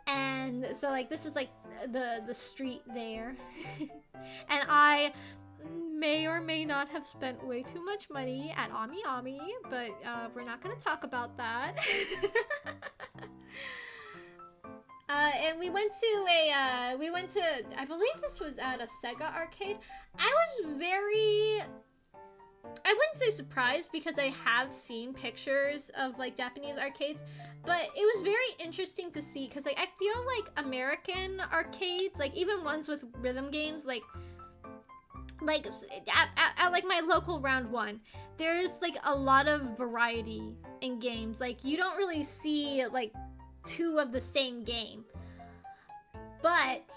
and so like this is like the street there. And I may or may not have spent way too much money at Ami Ami, but we're not gonna talk about that. And we went to I believe this was at a Sega arcade. I wouldn't say surprised because I have seen pictures of like Japanese arcades, but it was very interesting to see because like I feel like American arcades, like even ones with rhythm games, like at like my local round 1, there's like a lot of variety in games. Like you don't really see like 2 of the same game, but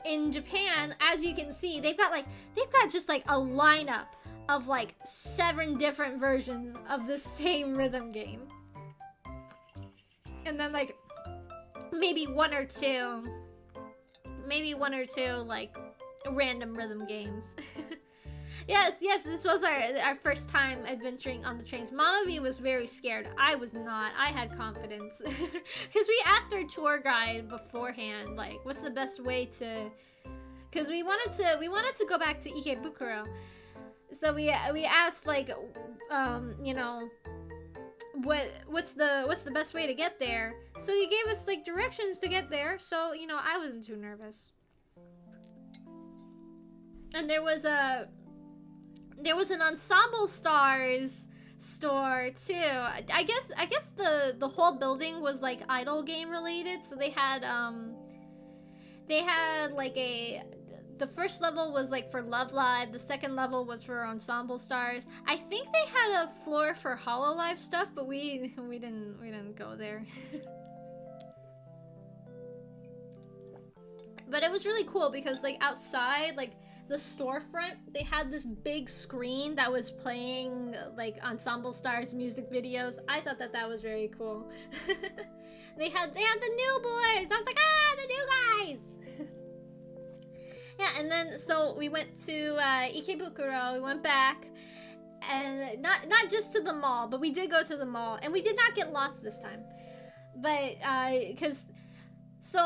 in Japan, as you can see, they've got just like a lineup of like 7 different versions of the same rhythm game. And then like maybe one or two like random rhythm games. Yes, this was our first time adventuring on the trains. Mama V was very scared. I was not. I had confidence. Because we asked our tour guide beforehand, like, what's the best way to... Because we wanted to go back to Ikebukuro. So we asked, like, you know, what's the best way to get there? So he gave us, like, directions to get there. So, you know, I wasn't too nervous. And there was an Ensemble Stars store too. I guess the whole building was like idol game related, so they had like the first level was like for Love Live, the second level was for Ensemble Stars. I think they had a floor for Hololive stuff, but we didn't go there. But it was really cool because like outside, like the storefront, they had this big screen that was playing like Ensemble Stars music videos. I thought that was very cool. They had the new boys. I was like, ah, the new guys. Yeah, and then so we went to Ikebukuro. We went back, and not just to the mall, but we did go to the mall, and we did not get lost this time. But so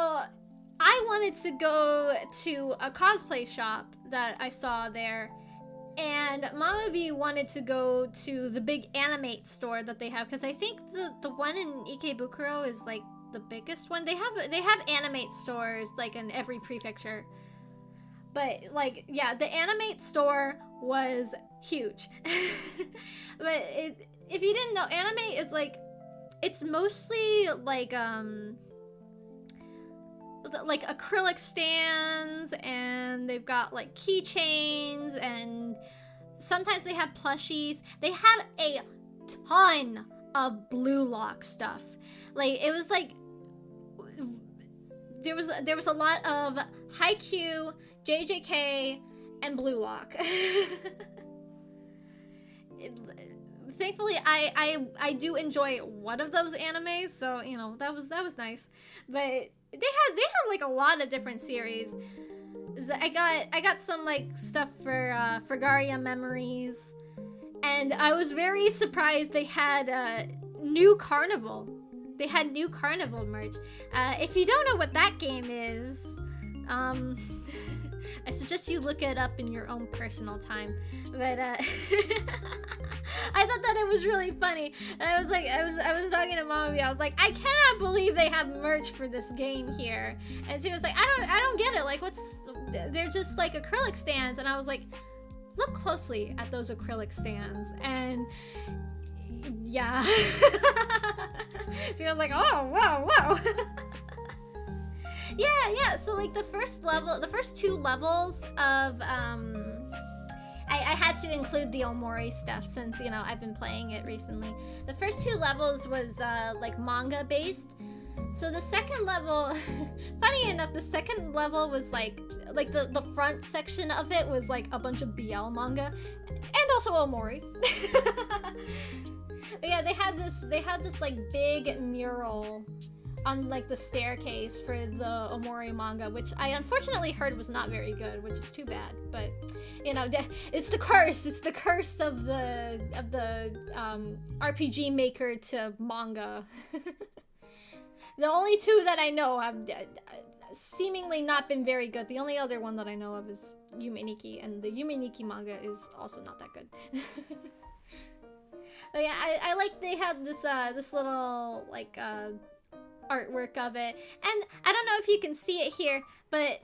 I wanted to go to a cosplay shop that I saw there, and Mama B wanted to go to the big Animate store that they have, because I think the one in Ikebukuro is like the biggest one. They have Animate stores like in every prefecture. But, like, yeah, the Animate store was huge. But if you didn't know, Animate is, like, it's mostly, like acrylic stands, and they've got, like, keychains, and sometimes they have plushies. They have a ton of Blue Lock stuff. Like, it was, like, there was a lot of Haikyuu, JJK, and Blue Lock. Thankfully, I do enjoy one of those animes, so you know that was nice. But they had like a lot of different series. I got some like stuff for Garia Memories, and I was very surprised they had New Carnival. They had New Carnival merch. If you don't know what that game is, I suggest you look it up in your own personal time. But I thought that it was really funny. I was talking to Mommy. I was like, I cannot believe they have merch for this game here. And she was like, I don't get it. Like, they're just like acrylic stands. And I was like, look closely at those acrylic stands. And yeah. She was like, oh, wow. Yeah, so like the first two levels of I had to include the Omori stuff since, you know, I've been playing it recently. The first two levels was like manga based. So the second level, funny enough, the second level was like the front section of it was like a bunch of BL manga and also Omori. But yeah, they had this like big mural on like the staircase for the Omori manga, which I unfortunately heard was not very good, which is too bad. But you know, it's the curse. It's the curse of the RPG maker to manga. The only two that I know have seemingly not been very good. The only other one that I know of is Yume Nikki, and the Yume Nikki manga is also not that good. But yeah, I like they had this little like artwork of it, and I don't know if you can see it here, but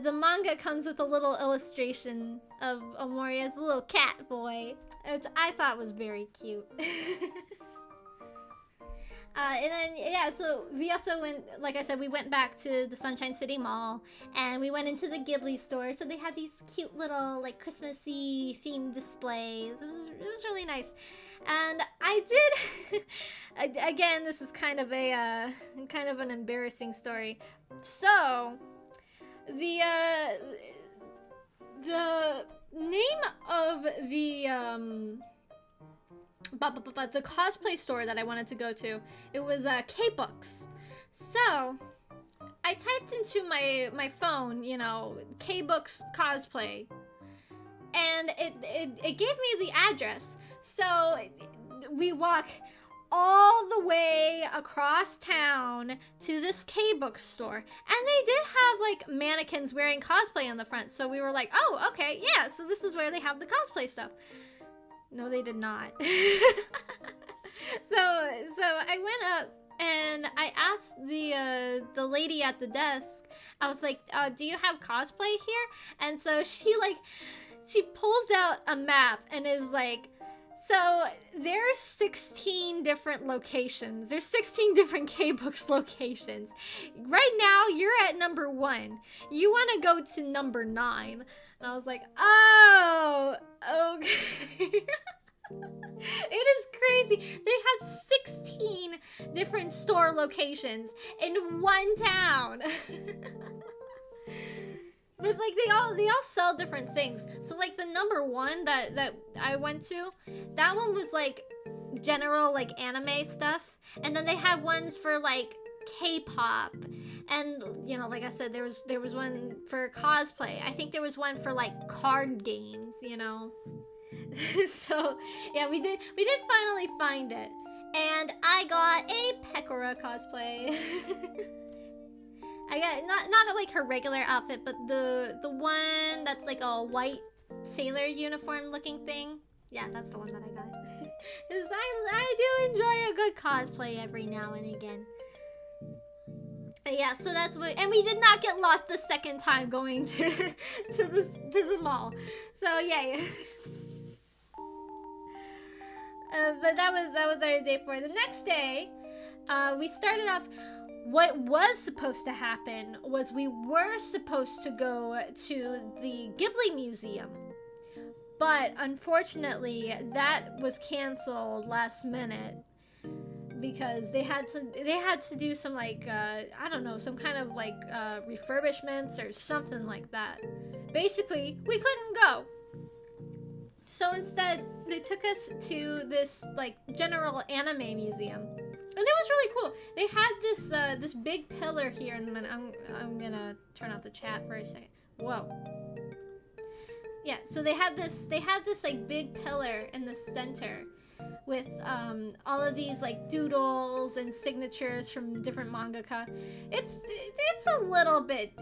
the manga comes with a little illustration of Omori as a little cat boy, which I thought was very cute. And then, yeah, so we also went, like I said, we went back to the Sunshine City Mall, and we went into the Ghibli store, so they had these cute little, like, Christmassy themed displays. It was really nice. And I did, again, this is kind of an embarrassing story. So, the name of the cosplay store that I wanted to go to, it was K-Books. So I typed into my phone, you know, K-Books cosplay, and it gave me the address. So we walk all the way across town to this K-Book store, and they did have like mannequins wearing cosplay on the front. So we were like, oh, okay, yeah, so this is where they have the cosplay stuff. No, they did not. So I went up and I asked the lady at the desk. I was like, "Do you have cosplay here?" And so she pulls out a map and is like, "So there's 16 different locations. There's 16 different K-Books locations. Right now, you're at number 1. You want to go to number 9." And I was like, oh, okay. It is crazy. They have 16 different store locations in one town. But like they all sell different things. So like the number 1 that I went to, that one was like general like anime stuff. And then they had ones for like K-pop, and you know, like I said, there was one for cosplay. I think there was one for like card games, you know. So yeah, we did finally find it, and I got a Pekora cosplay. I got not like her regular outfit, but the one that's like a white sailor uniform looking thing. Yeah, that's the one that I got. Because I do enjoy a good cosplay every now and again. But yeah, so that's what, and we did not get lost the second time going to the mall. So yay. But that was our day 4. The next day, we started off. What was supposed to happen was we were supposed to go to the Ghibli Museum. But unfortunately, that was canceled last minute because they had to do some like I don't know, some kind of like refurbishments or something like that. Basically, we couldn't go. So instead, they took us to this like general anime museum. And it was really cool. They had this this big pillar here in a minute. I'm gonna turn off the chat for a second. Whoa. Yeah, so they had this like big pillar in the center with all of these like doodles and signatures from different mangaka. It's a little bit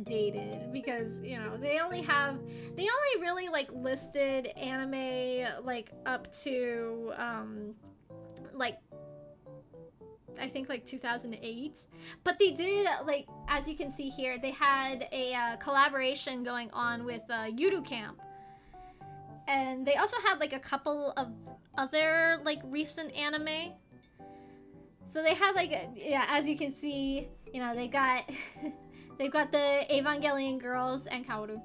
dated because, you know, they only really like listed anime like up to like I think like 2008, but they did, like, as you can see here, they had a collaboration going on with Yuru Camp, and they also had like a couple of other like recent anime. So they had like yeah, as you can see, you know, they've got the Evangelion girls and Kaoru.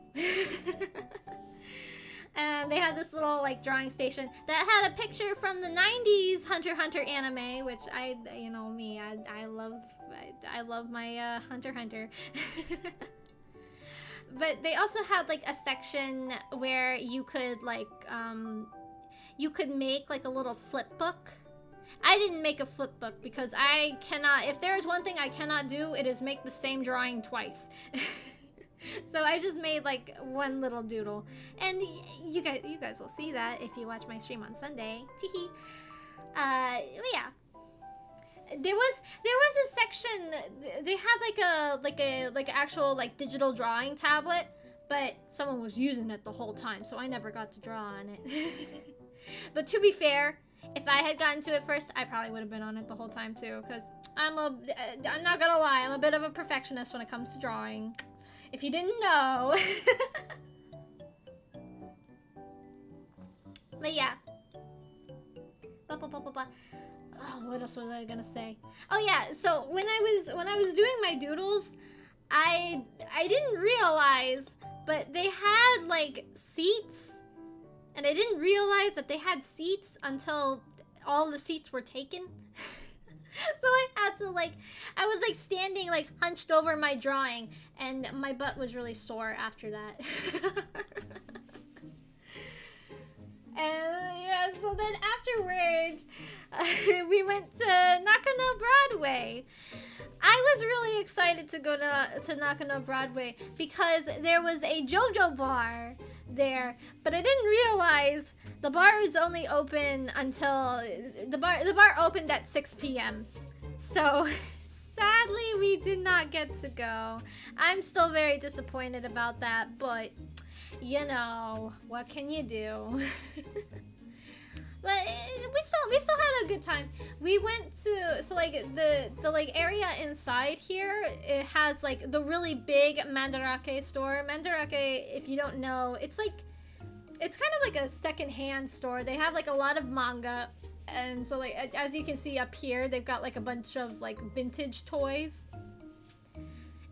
And they had this little like drawing station that had a picture from the 90s Hunter x Hunter anime, which I love my Hunter x Hunter. But they also had like a section where you could like you could make like a little flip book. I didn't make a flip book because I cannot, if there is one thing I cannot do, it is make the same drawing twice. So I just made like one little doodle, and you guys will see that if you watch my stream on Sunday. Teehee. But yeah, there was a section. They had like a actual like digital drawing tablet, but someone was using it the whole time, so I never got to draw on it. But to be fair, if I had gotten to it first, I probably would have been on it the whole time too, because I'm not gonna lie, I'm a bit of a perfectionist when it comes to drawing. If you didn't know. But yeah. Oh, what else was I gonna say? Oh yeah, so when I was doing my doodles, I didn't realize, but they had like seats, and I didn't realize that they had seats until all the seats were taken. So I had to like, I was like standing like hunched over my drawing, and my butt was really sore after that. And yeah, so then afterwards, we went to Nakano Broadway. I was really excited to go to Nakano Broadway because there was a JoJo bar there, but I didn't realize the bar is only open until the bar opened at 6 p.m. So sadly we did not get to go. I'm still very disappointed about that, but you know, what can you do? But we still had a good time. We went to, so like the like area inside here, it has like the really big Mandarake store. Mandarake, if you don't know, it's kind of like a secondhand store. They have like a lot of manga, and so like as you can see up here, they've got like a bunch of like vintage toys.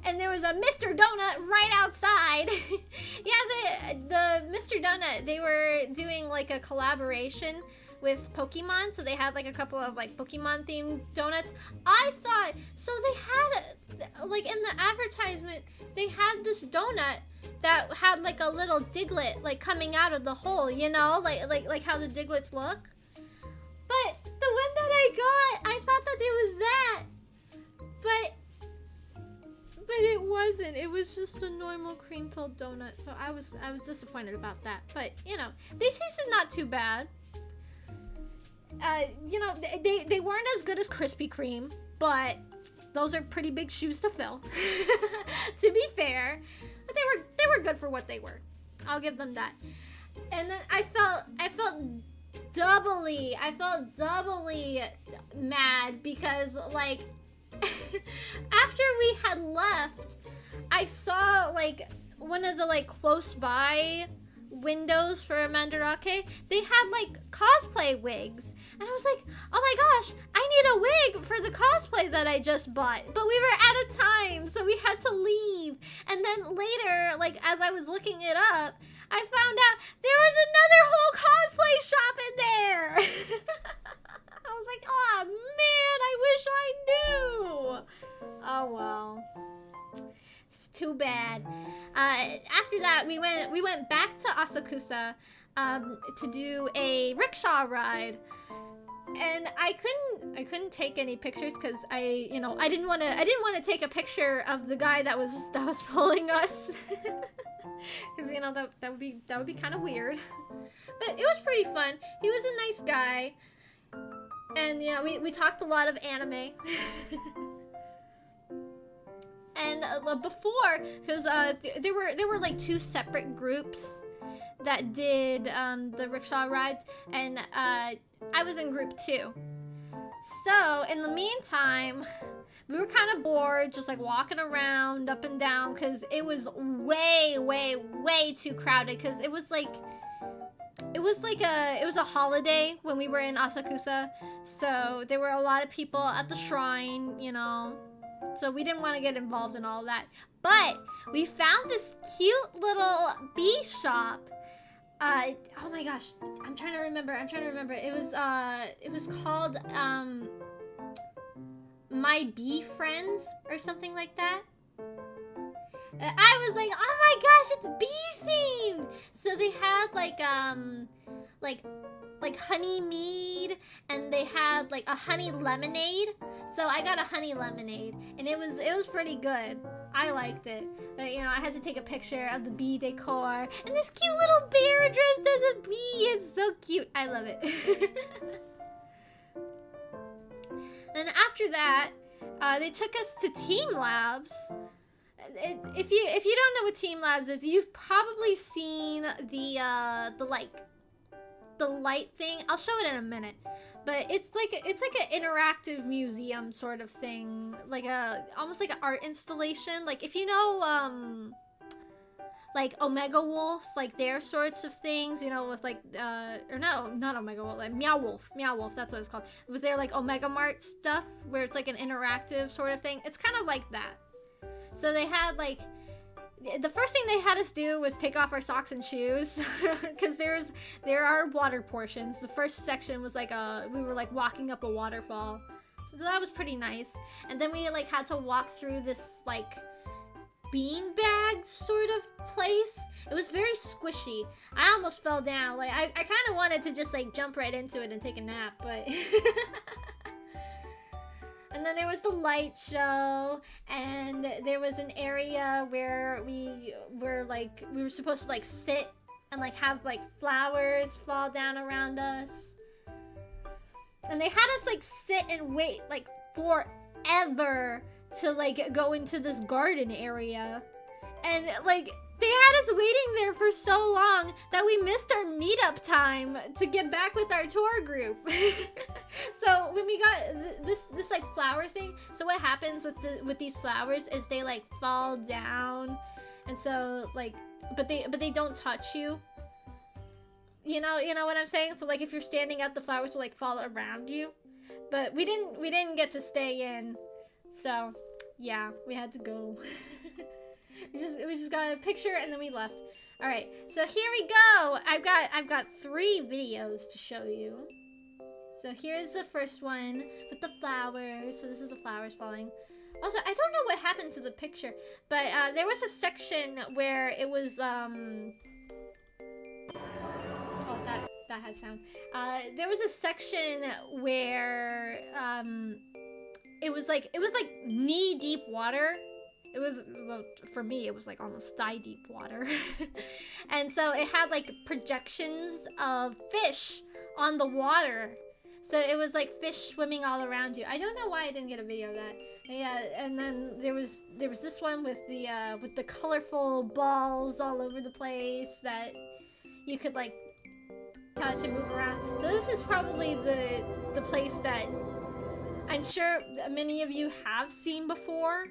And there was a Mr. Donut right outside. Yeah, the Mr. Donut, they were doing like a collaboration with Pokemon, so they had like a couple of like Pokemon themed donuts. I thought, so they had like in the advertisement, they had this donut that had like a little Diglett like coming out of the hole, you know, like how the Diglets look. But the one that I got, I thought that it was that. But it wasn't. It was just a normal cream-filled donut. So I was disappointed about that. But you know, they tasted not too bad. You know, they weren't as good as Krispy Kreme, but those are pretty big shoes to fill. To be fair, but they were good for what they were. I'll give them that. And then I felt doubly mad because like after we had left, I saw like one of the like close by windows for Mandarake. They had like cosplay wigs, and I was like, oh my gosh, I need a wig for the cosplay that I just bought, but we were out of time, so we had to leave. And then later, like as I was looking it up, I found out there was another whole cosplay shop in there. I was like, oh man, I wish I knew. Oh well, it's too bad. After that, we went back to Asakusa to do a rickshaw ride, and I couldn't take any pictures because I didn't want to take a picture of the guy that was pulling us. Because you know that would be kind of weird, but it was pretty fun. He was a nice guy, and you know we talked a lot of anime. And before, because there were like two separate groups that did the rickshaw rides, and I was in group 2. So in the meantime, we were kind of bored, just like walking around up and down, because it was way too crowded. Because it was a holiday when we were in Asakusa, so there were a lot of people at the shrine, you know. So we didn't want to get involved in all that. But we found this cute little bee shop. Oh my gosh, I'm trying to remember. It was called My Bee Friends or something like that. And I was like, oh my gosh, it's bee themed. So they had like honey mead, and they had like a honey lemonade. So I got a honey lemonade, and it was pretty good. I liked it. But you know, I had to take a picture of the bee decor, and this cute little bear dressed as a bee. It's so cute. I love it. Then after that, they took us to Team Labs. If you don't know what Team Labs is, you've probably seen the light thing. I'll show it in a minute. But it's like an interactive museum sort of thing, like almost like an art installation. Like if you know like Omega Wolf, like their sorts of things, you know, with like or not Omega Wolf, like Meow Wolf, that's what it's called. With their like Omega Mart stuff, where it's like an interactive sort of thing. It's kind of like that. So they had like, the first thing they had us do was take off our socks and shoes, because there are water portions. The first section was like we were like walking up a waterfall, so that was pretty nice. And then we like had to walk through this like beanbag sort of place. It was very squishy. I almost fell down. Like I kind of wanted to just like jump right into it and take a nap, but and then there was the light show, and there was an area where we were supposed to like sit and like have like flowers fall down around us. And they had us like sit and wait like forever to like go into this garden area. And like they had us waiting there for so long that we missed our meetup time to get back with our tour group. So when we got this like flower thing, so what happens with these flowers is they like fall down, and so like but they don't touch you. You know what I'm saying? So like if you're standing up, the flowers will like fall around you. But we didn't get to stay in. So yeah, we had to go. We just got a picture and then we left. All right, so here we go. I've got 3 videos to show you. So here's the first one with the flowers. So this is the flowers falling. Also, I don't know what happened to the picture, but there was a section where it was oh, that has sound. There was a section where it was like knee deep water. It was, for me, it was like almost thigh deep water. And so it had like projections of fish on the water. So it was like fish swimming all around you. I don't know why I didn't get a video of that. But yeah, and then there was this one with the colorful balls all over the place that you could like touch and move around. So this is probably the place that I'm sure many of you have seen before,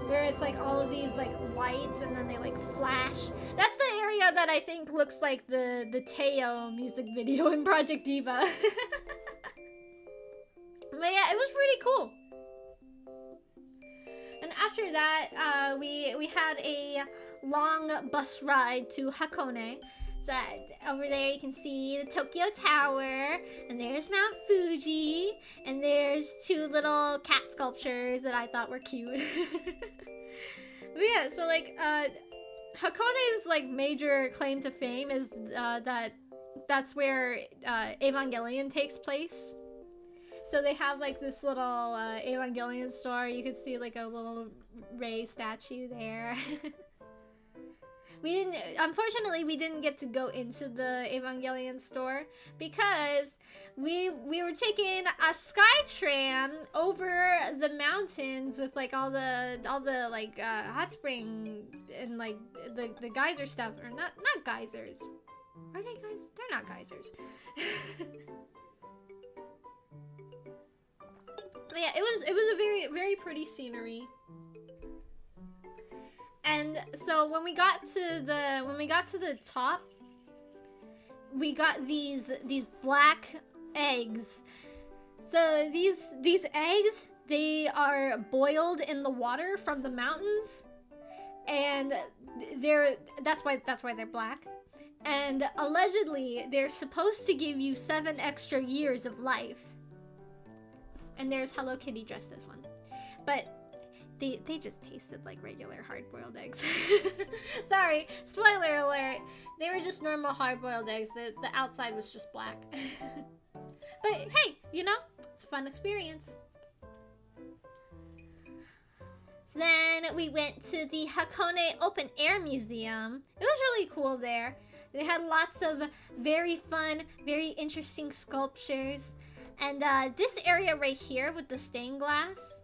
where it's like all of these like lights and then they like flash. That's the area that I think looks like the Teo music video in Project Diva. But yeah, it was pretty cool. And after that, we had a long bus ride to Hakone. So over there you can see the Tokyo Tower, and there's Mount Fuji, and there's 2 little cat sculptures that I thought were cute. But yeah, so like Hakone's like major claim to fame is that's where Evangelion takes place. So they have like this little Evangelion store. You can see like a little Rei statue there. Unfortunately, we didn't get to go into the Evangelion store because we were taking a SkyTram over the mountains with like all the like hot spring and like the geyser stuff, or not geysers. Are they geysers? They're not geysers. But yeah, it was a very, very pretty scenery. And so when we got to the top, we got these black eggs. So these eggs, they are boiled in the water from the mountains, and that's why they're black. And allegedly, they're supposed to give you 7 extra years of life. And there's Hello Kitty dressed as one, but they just tasted like regular hard-boiled eggs. Sorry, spoiler alert. They were just normal hard-boiled eggs. The outside was just black. But hey, you know, it's a fun experience. So then we went to the Hakone Open Air Museum. It was really cool there. They had lots of very fun, very interesting sculptures. And this area right here with the stained glass,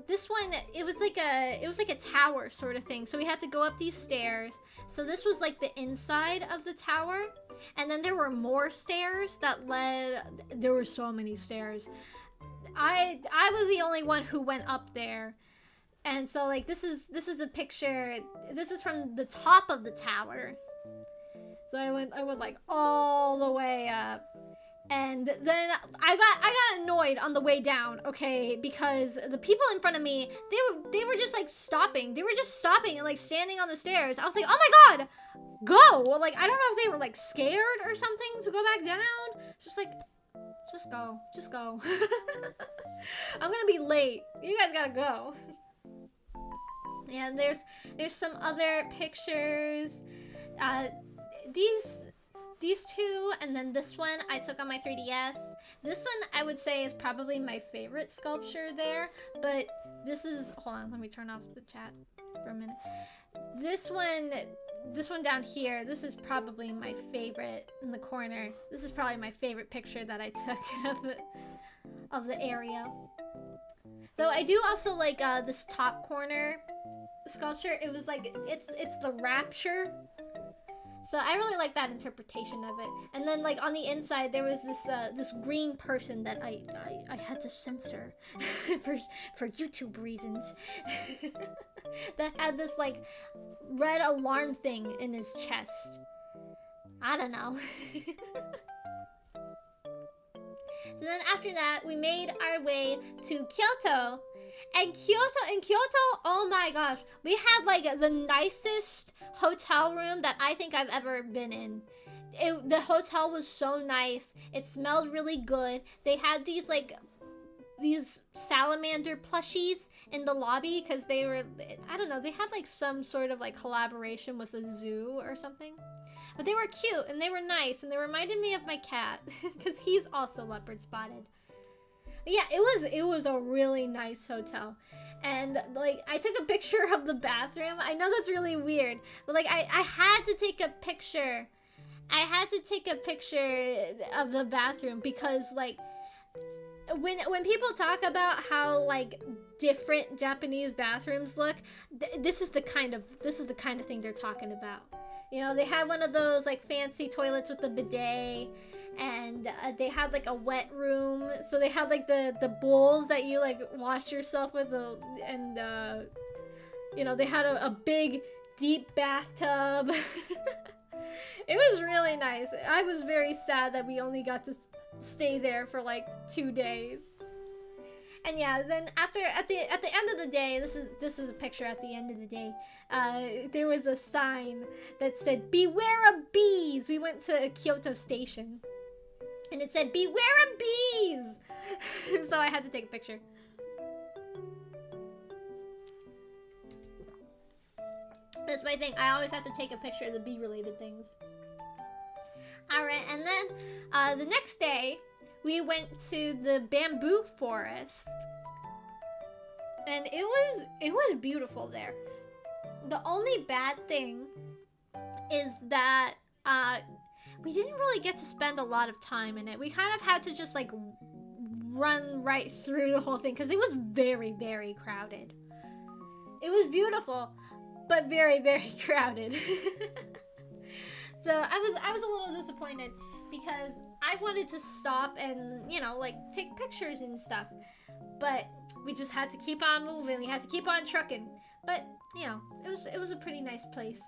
this one, it was like a tower sort of thing. So we had to go up these stairs. So this was like the inside of the tower, and then there were more stairs that led. There were so many stairs. I was the only one who went up there, and so like this is a picture. This is from the top of the tower. So I went like all the way up. And then I got annoyed on the way down, okay, because the people in front of me, they were just like stopping. They were just stopping and like standing on the stairs. I was like, oh my god, go! Like, I don't know if they were like scared or something to go back down. Just like, just go. I'm gonna be late. You guys gotta go. And there's some other pictures. These 2, and then this one I took on my 3DS. This one I would say is probably my favorite sculpture there, but this is, hold on, let me turn off the chat for a minute. This one down here, this is probably my favorite in the corner. This is probably my favorite picture that I took of the area. Though I do also like this top corner sculpture. It was like, it's the rapture. So I really like that interpretation of it. And then like on the inside there was this green person that I had to censor for YouTube reasons. That had this like red alarm thing in his chest. I don't know. So then after that we made our way to Kyoto. And Kyoto, oh my gosh, we had like the nicest hotel room that I think I've ever been in. The hotel was so nice. It smelled really good. They had these salamander plushies in the lobby because they were, I don't know, they had like some sort of like collaboration with a zoo or something. But they were cute and they were nice and they reminded me of my cat because he's also leopard spotted. Yeah, it was a really nice hotel. And like I took a picture of the bathroom. I know that's really weird, but like I had to take a picture. I had to take a picture of the bathroom because like when people talk about how like different Japanese bathrooms look, this is the kind of thing they're talking about. You know, they had one of those like fancy toilets with the bidet, and they had like a wet room, so they had like the bowls that you like wash yourself with, and you know, they had a big deep bathtub. It was really nice. I was very sad that we only got to stay there for like 2 days. And yeah, then at the end of the day, this is a picture at the end of the day. There was a sign that said "Beware of bees." We went to Kyoto Station, and it said "Beware of bees." So I had to take a picture. That's my thing. I always have to take a picture of the bee-related things. Alright, and then the next day, we went to the bamboo forest. And it was beautiful there. The only bad thing is that we didn't really get to spend a lot of time in it. We kind of had to just like run right through the whole thing because it was very, very crowded. It was beautiful, but very, very crowded. So I was a little disappointed because I wanted to stop and, you know, like take pictures and stuff. But we just had to keep on moving. We had to keep on trucking. But, you know, it was a pretty nice place.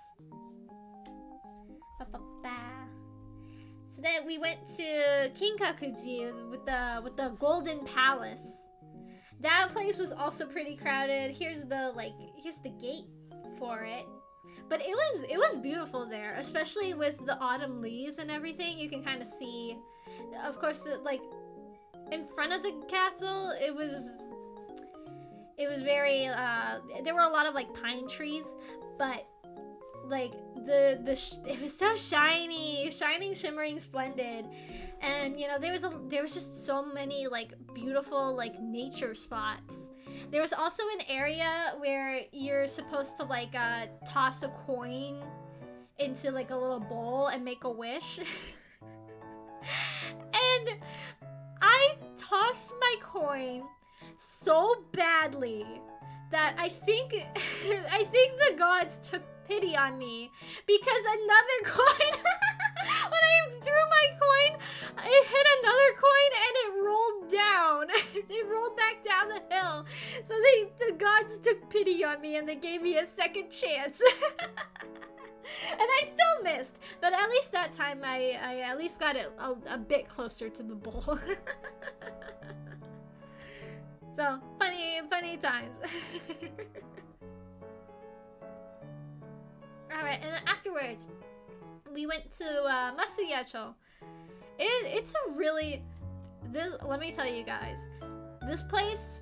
So then we went to Kinkakuji with the Golden Palace. That place was also pretty crowded. Here's the gate for it. But it was beautiful there, especially with the autumn leaves and everything. You can kind of see, of course, like in front of the castle, it was very there were a lot of like pine trees, but like it was so shiny, shining, shimmering, splendid. And you know, there was just so many like beautiful like nature spots. There was also an area where you're supposed to like toss a coin into like a little bowl and make a wish. And I tossed my coin so badly that I think the gods took pity on me, because another coin when I threw my coin, it hit another coin and it rolled down. It rolled back down the hill. So the gods took pity on me and they gave me a second chance. And I still missed, but at least that time I at least got it a bit closer to the bowl. So funny times. Alright, and then afterwards, we went to Masuyacho. It's a really... let me tell you guys. This place,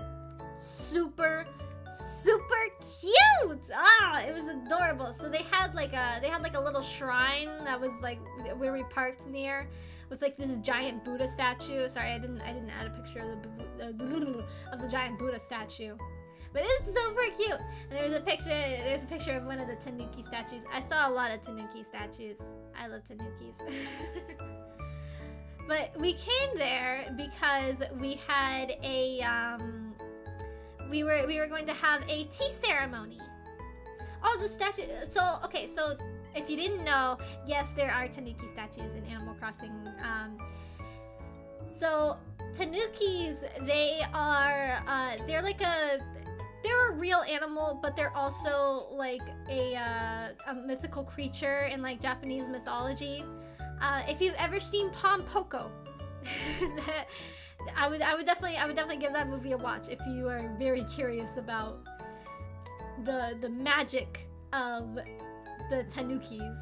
super cute! Ah, it was adorable. So they had like a little shrine that was like where we parked near, with like this giant Buddha statue. Sorry, I didn't add a picture of the giant Buddha statue. But it's super cute. And there's a picture of one of the Tanuki statues. I saw a lot of Tanuki statues. I love Tanukis. But we came there because we had a we were going to have a tea ceremony. Oh, the statue. So okay, so if you didn't know, yes, there are Tanuki statues in Animal Crossing. So Tanukis, they're a real animal, but they're also like a mythical creature in like Japanese mythology. If you've ever seen Pom-Poko, I would definitely give that movie a watch if you are very curious about the magic of the Tanukis.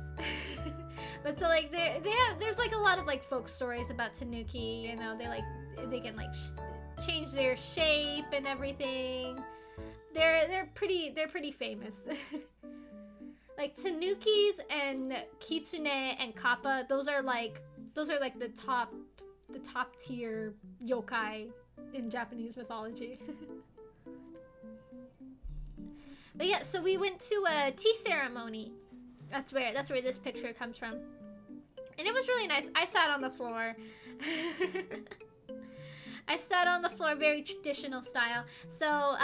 But so like there's like a lot of like folk stories about Tanuki. You know, they can like change their shape and everything. They're pretty famous. Like Tanukis and Kitsune and Kappa, those are like the top the top tier yokai in Japanese mythology. But yeah, so we went to a tea ceremony. That's where this picture comes from. And it was really nice. I sat on the floor. I sat on the floor, very traditional style. So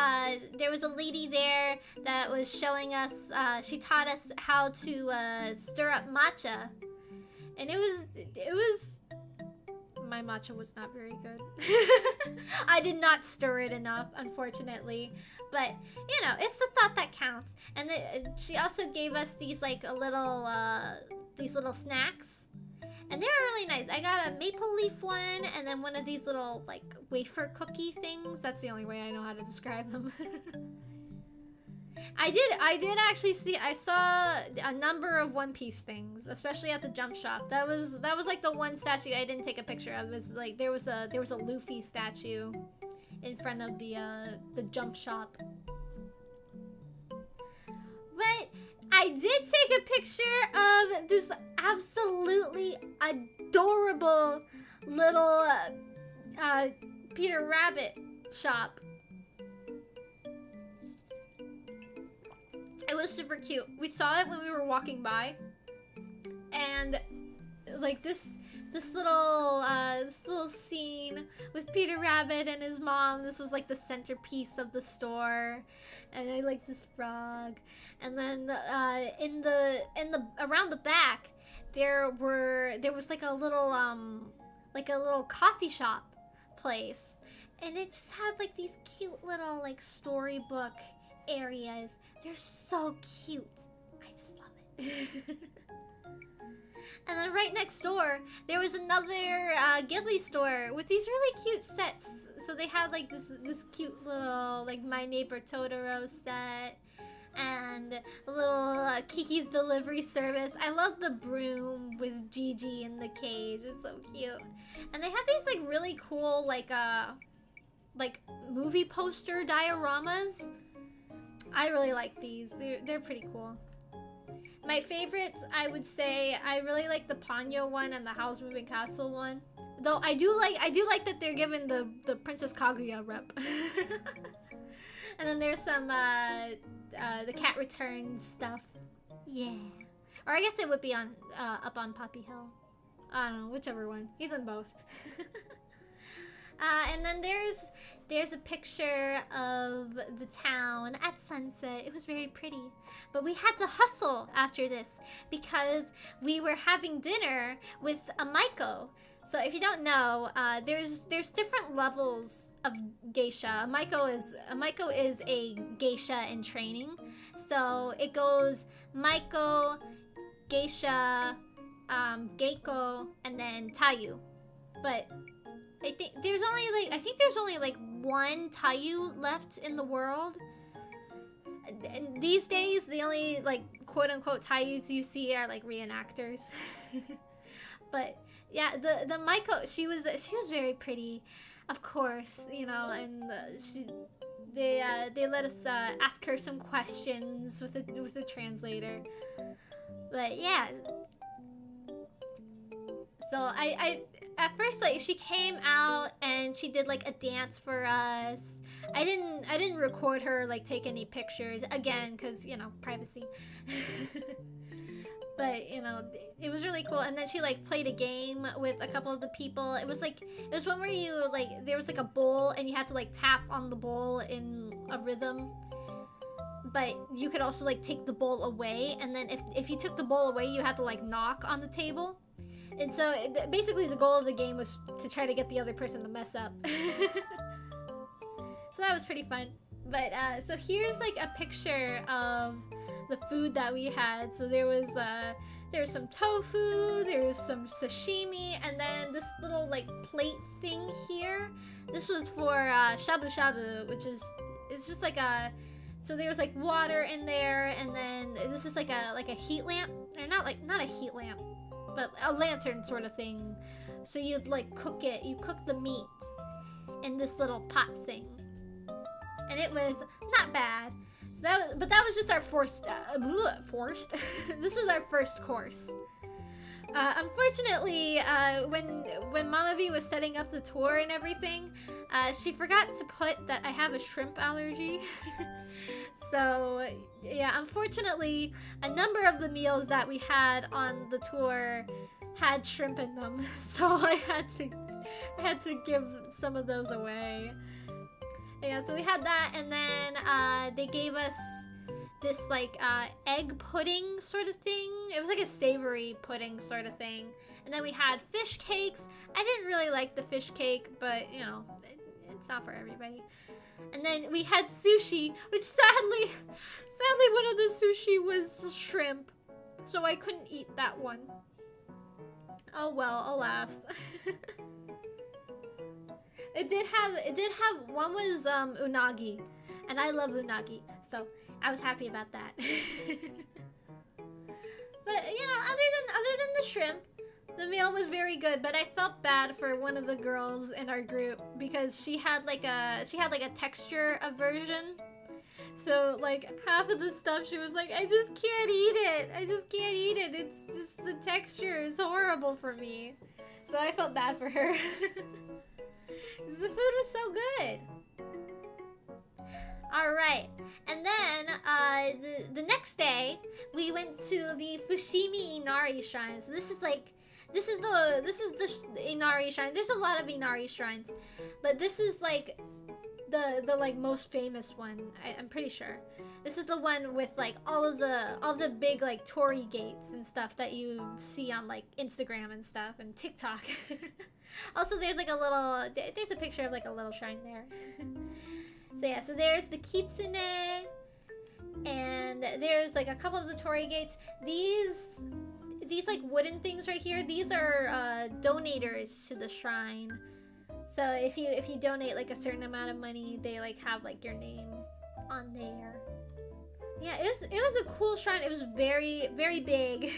there was a lady there that was showing us, she taught us how to stir up matcha. And it was, my matcha was not very good. I did not stir it enough, unfortunately. But, you know, it's the thought that counts. And she also gave us these, like, these little snacks. And they were really nice. I got a maple leaf one, and then one of these little, like, wafer cookie things. That's the only way I know how to describe them. I did actually see, I saw a number of One Piece things, especially at the jump shop. That was like the one statue I didn't take a picture of. It was like, there was a Luffy statue in front of the jump shop. But I did take a picture of this absolutely adorable little Peter Rabbit shop. It was super cute. We saw it when we were walking by, and like this little scene with Peter Rabbit and his mom. This was like the centerpiece of the store, and I like this frog. And then in the around the back, there was like a little coffee shop place, and it just had like these cute little like storybook areas. They're so cute. I just love it. And then right next door, there was another Ghibli store with these really cute sets. So they had like this cute little like My Neighbor Totoro set, and a little Kiki's Delivery Service. I love the broom with Gigi in the cage. It's so cute. And they had these like really cool like movie poster dioramas. I really like these. They're pretty cool. My favorites, I would say, I really like the Ponyo one and the Howl's Moving Castle one. Though I do like that they're given the Princess Kaguya rep. And then there's some the Cat Returns stuff. Yeah. Or I guess it would be on up on Poppy Hill. I don't know, whichever one. He's in both. And then there's a picture of the town at sunset. It was very pretty. But we had to hustle after this because we were having dinner with a Maiko. So if you don't know, there's different levels of geisha. A Maiko is a geisha in training. So it goes Maiko, geisha, geiko, and then Taiyu. But I think there's only like one Taiyu left in the world. And these days, the only like quote unquote Taiyus you see are like reenactors. But yeah, the Maiko, she was very pretty, of course, you know, and they let us ask her some questions with the translator. But yeah, so I at first, like, she came out and she did like a dance for us. I didn't record her, like, take any pictures again, cause you know, privacy. But you know, it was really cool. And then she like played a game with a couple of the people. It was one where you like, there was like a bowl and you had to like tap on the bowl in a rhythm. But you could also like take the bowl away, and then if you took the bowl away, you had to like knock on the table. And so basically the goal of the game was to try to get the other person to mess up. So that was pretty fun. But so here's like a picture of the food that we had. So there was some tofu, there was some sashimi, and then this little like plate thing here. This was for shabu shabu, which is, it's just like a, so there was like water in there, and then this is like a heat lamp, or not a heat lamp, but a lantern sort of thing. So you'd like cook it, you cook the meat in this little pot thing, and it was not bad. So that was just our this was our first course. Unfortunately, when Mama V was setting up the tour and everything, she forgot to put that I have a shrimp allergy. So, yeah, unfortunately, a number of the meals that we had on the tour had shrimp in them. So I had to give some of those away. Yeah, so we had that, and then they gave us this like egg pudding sort of thing. It was like a savory pudding sort of thing. And then we had fish cakes. I didn't really like the fish cake, but you know, it's not for everybody. And then we had sushi, which sadly one of the sushi was shrimp, so I couldn't eat that one. Oh well, alas. It did have one was unagi, and I love unagi, so I was happy about that. But you know, other than the shrimp, the meal was very good. But I felt bad for one of the girls in our group because she had like a texture aversion. So like half of the stuff she was like, I just can't eat it. I just can't eat it. It's just the texture is horrible for me. So I felt bad for her. The food was so good. Alright, and then the next day we went to the Fushimi Inari Shrine. So this is the Inari Shrine. There's a lot of Inari shrines, but this is like the like most famous one. I'm pretty sure. This is the one with like all the big like torii gates and stuff that you see on like Instagram and stuff and TikTok. Also, there's like there's a picture of like a little shrine there. So yeah, so there's the kitsune, and there's like a couple of the torii gates. These like wooden things right here, these are donators to the shrine. So if you donate like a certain amount of money, they like have like your name on there. Yeah, it was a cool shrine. It was very, very big.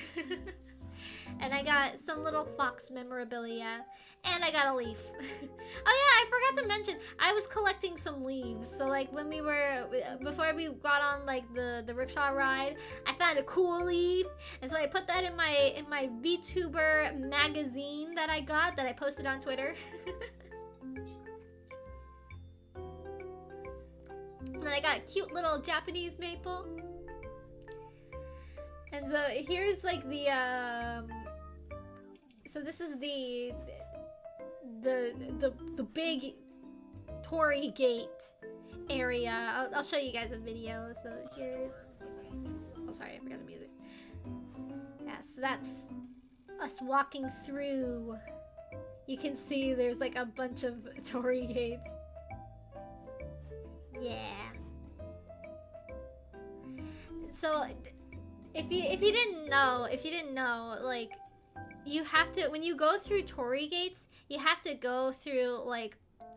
And I got some little fox memorabilia, and I got a leaf. Oh yeah, I forgot to mention, I was collecting some leaves. So like when before we got on like the rickshaw ride, I found a cool leaf, and so I put that in my VTuber magazine that I posted on Twitter. And then I got a cute little Japanese maple. And so here's like so this is the big torii gate area. I'll show you guys a video. So here's, oh sorry, I forgot the music. Yeah, so that's us walking through. You can see there's like a bunch of torii gates. Yeah. So if you didn't know, like, you have to, when you go through torii gates, you have to go through like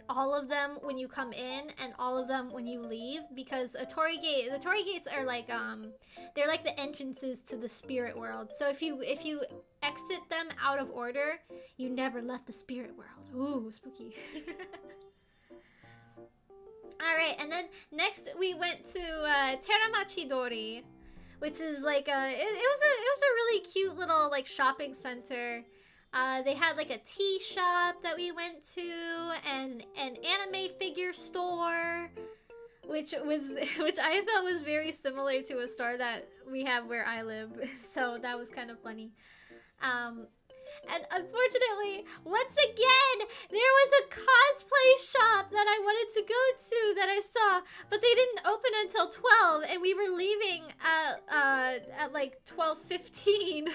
all of them when you come in and all of them when you leave, because the torii gates are like they're like the entrances to the spirit world. So if you exit them out of order, you never left the spirit world. Ooh, spooky. All right, and then next we went to Teramachi Dori, which is like it was a really cute little like shopping center. They had like a tea shop that we went to, and an anime figure store, which I thought was very similar to a store that we have where I live. So that was kind of funny. And unfortunately, once again, there was a cosplay shop that I wanted to go to that I saw, but they didn't open until 12, and we were leaving at like 12:15.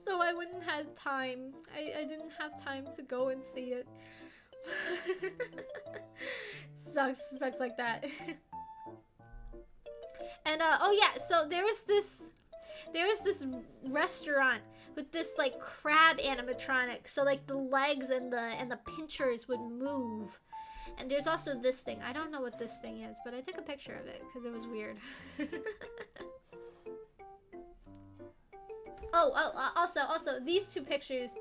So I wouldn't have time. I didn't have time to go and see it. Sucks like that. And oh yeah, so there was this restaurant with this like crab animatronic, so like the legs and the pinchers would move. And there's also this thing. I don't know what this thing is, but I took a picture of it because it was weird. Also these two pictures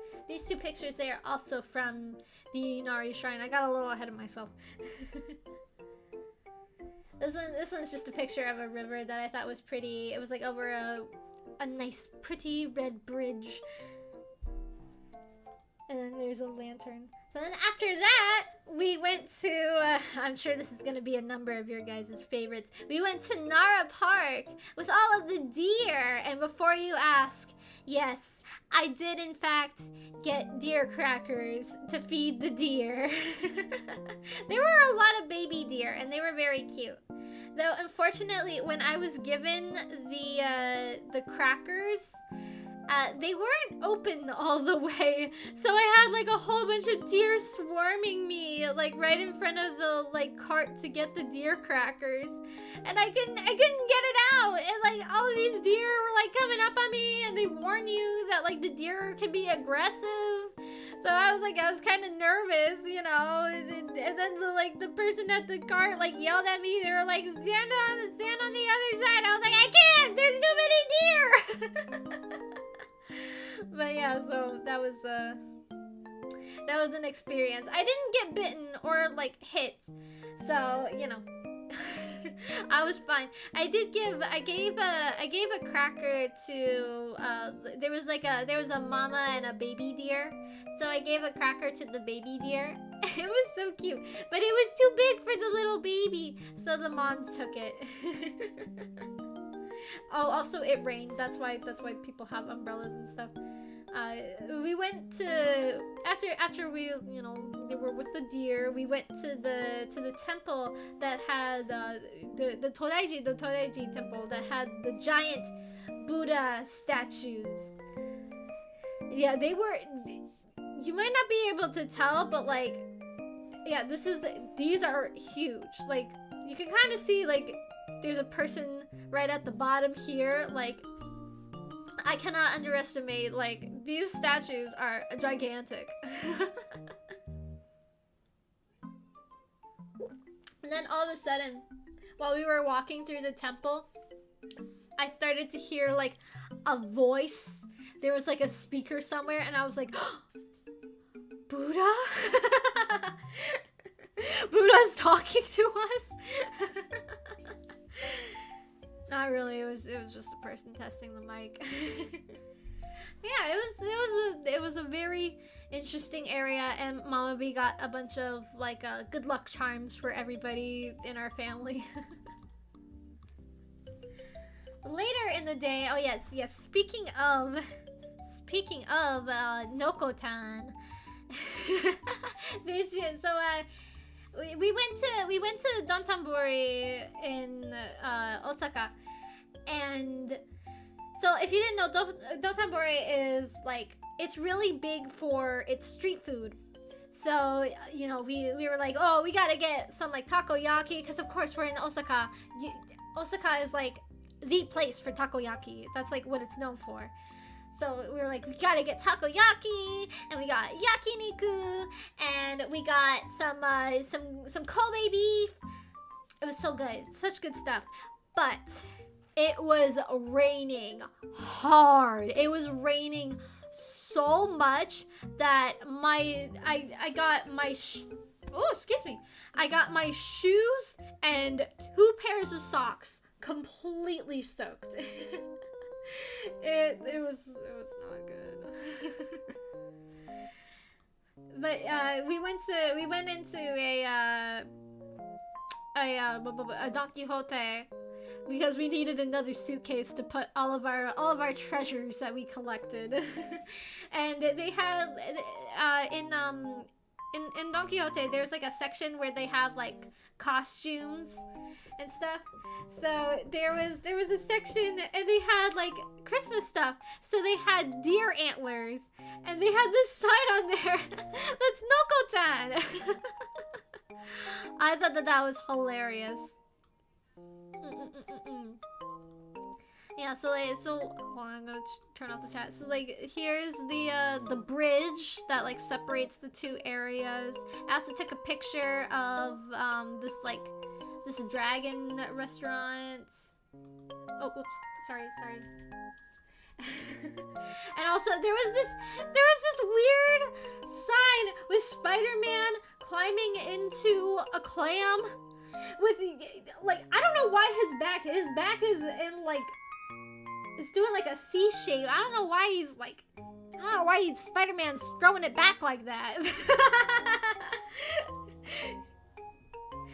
they are also from the Inari Shrine. I got a little ahead of myself. This one's just a picture of a river that I thought was pretty. It was like over a nice pretty red bridge. And then there's a lantern. So then after that, we went to, I'm sure this is going to be a number of your guys' favorites. We went to Nara Park with all of the deer. And before you ask, yes, I did in fact get deer crackers to feed the deer. There were a lot of baby deer and they were very cute. Though unfortunately, when I was given the crackers, they weren't open all the way, so I had like a whole bunch of deer swarming me, like right in front of the like cart to get the deer crackers, and I couldn't get it out, and like all of these deer were like coming up on me, and they warn you that like the deer can be aggressive. So I was kind of nervous, you know, and then the person at the cart like yelled at me. They were like, stand on the other side. I was like, I can't. There's too many deer. But yeah, so that was an experience. I didn't get bitten or like hit, so you know, I was fine. I gave a cracker to there was a mama and a baby deer, so I gave a cracker to the baby deer. It was so cute, but it was too big for the little baby, so the mom took it. Oh, also it rained. That's why people have umbrellas and stuff. We went to after we they were with the deer. We went to the temple that had the Todaiji temple that had the giant Buddha statues. Yeah, they were. You might not be able to tell, but like, yeah, these are huge. Like, you can kind of see like there's a person right at the bottom here. Like, I cannot underestimate, like, these statues are gigantic. And then all of a sudden, while we were walking through the temple, I started to hear like a voice. There was like a speaker somewhere, and I was like, Buddha? Buddha's talking to us? Not really. It was just a person testing the mic. Yeah, it was a very interesting area, and Mama B got a bunch of like good luck charms for everybody in our family. Later in the day, oh yes. Speaking of Nokotan, we went to Dotonbori in Osaka, and so if you didn't know, Dotonbori is like, it's really big for its street food. So we were like, oh, we gotta get some like takoyaki, because of course we're in Osaka. Osaka is like the place for takoyaki. That's like what it's known for. So we were like, we gotta get takoyaki, and we got yakiniku, and we got some Kobe beef. It was so good, such good stuff. But it was raining hard. It was raining so much that I got my shoes and 2 pairs of socks completely soaked. It was not good. But we went into a Don Quixote because we needed another suitcase to put all of our treasures that we collected. And they had in Don Quixote, there's like a section where they have like costumes and stuff. So there was a section, and they had like Christmas stuff. So they had deer antlers, and they had this sign on there that's Nokotan. I thought that was hilarious. Yeah, so hold on, I'm gonna turn off the chat. So like, here's the bridge that like separates the 2 areas. I also took a picture of this dragon restaurant. Oh, whoops, sorry. And also there was this weird sign with Spider-Man climbing into a clam with like, I don't know why his back is in like, it's doing like a C shape. I don't know why he's like I don't know why Spider-Man's throwing it back like that.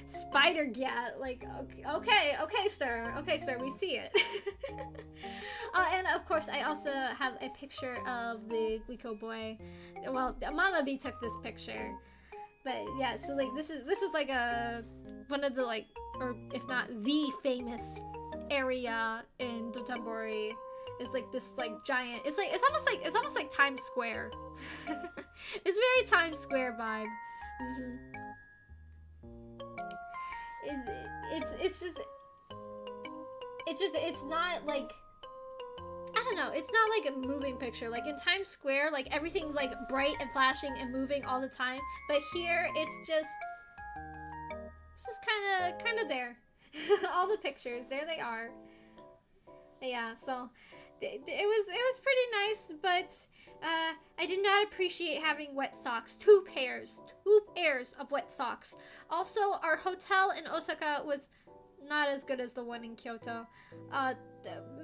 Spider Gat, like, okay, sir, we see it. And of course, I also have a picture of the Glico boy. Well, Mama B took this picture, but yeah. So like, this is like one of the like, or if not the famous area in Dotonbori. Is like this like giant. It's almost like Times Square. It's very Times Square vibe. It's not like, I don't know, it's not like a moving picture. Like in Times Square, like everything's like bright and flashing and moving all the time. But here it's just kind of there. All the pictures, there they are. But yeah, so it was pretty nice, but I did not appreciate having wet socks. Two pairs of wet socks. Also, our hotel in Osaka was not as good as the one in Kyoto.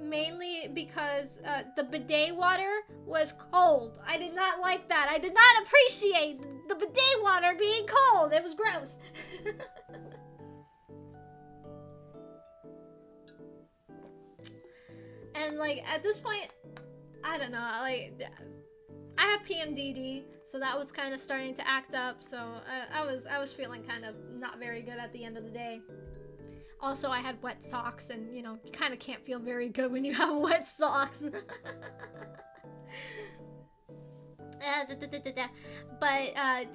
Mainly because the bidet water was cold. I did not like that. I did not appreciate the bidet water being cold. It was gross. And like at this point, I don't know, like I have PMDD, so that was kind of starting to act up. So I was feeling kind of not very good at the end of the day. Also, I had wet socks, and you know, you kind of can't feel very good when you have wet socks. But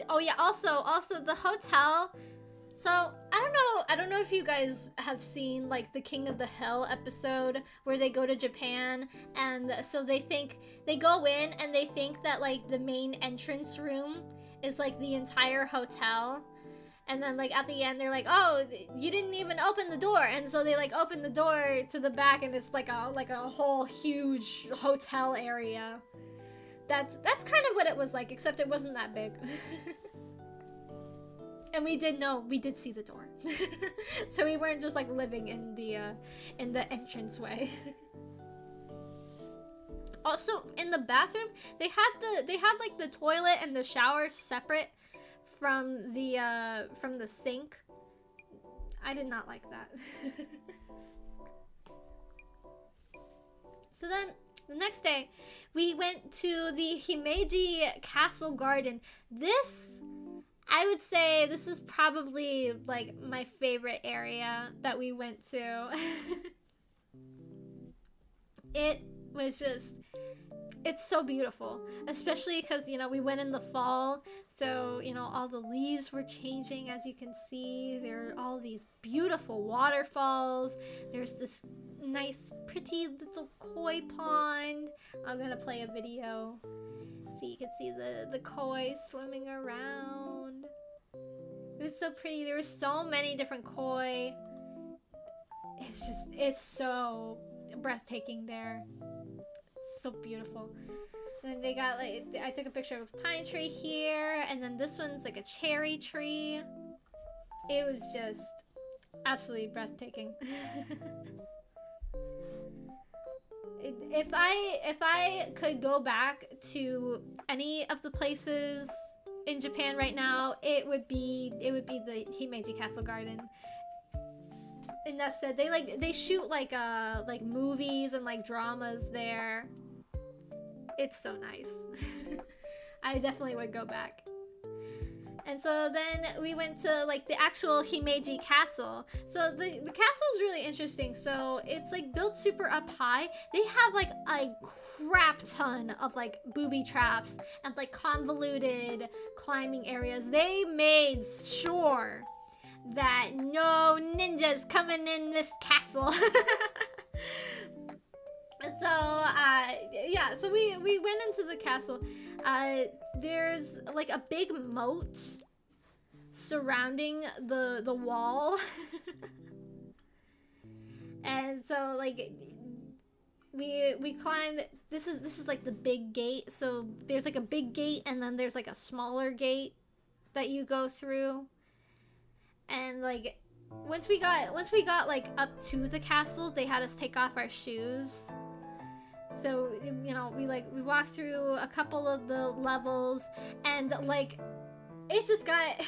oh yeah, also the hotel. So I don't know if you guys have seen like the King of the Hill episode where they go to Japan, and so they go in and they think that like the main entrance room is like the entire hotel, and then like at the end they're like, oh, you didn't even open the door, and so they like open the door to the back and it's like a whole huge hotel area. That's kind of what it was like, except it wasn't that big. And we did see the door. So we weren't just like living in the entranceway. Also, in the bathroom, they had like the toilet and the shower separate from the sink. I did not like that. So then the next day, we went to the Himeji Castle Garden. I would say this is probably like my favorite area that we went to. It's so beautiful, especially because, you know, we went in the fall, so, you know, all the leaves were changing, as you can see. There are all these beautiful waterfalls. There's this nice, pretty little koi pond. I'm gonna play a video so you can see the koi swimming around. It was so pretty. There were so many different koi. It's so breathtaking there. So beautiful. And then they got like, I took a picture of a pine tree here, and then this one's like a cherry tree. It was just absolutely breathtaking. If I could go back to any of the places in Japan right now, it would be the Himeji Castle Garden. Enough said. They shoot like movies and like dramas there. It's so nice. I definitely would go back. And so then we went to like the actual Himeji Castle. So the castle is really interesting. So it's like built super up high. They have like a crap ton of like booby traps and like convoluted climbing areas. They made sure that no ninjas coming in this castle. So yeah, so we went into the castle. There's like a big moat surrounding the wall. And so like we climbed. This is like the big gate. So there's like a big gate, and then there's like a smaller gate that you go through. And like once we got like up to the castle, they had us take off our shoes. So, you know, we walked through a couple of the levels, and like it just got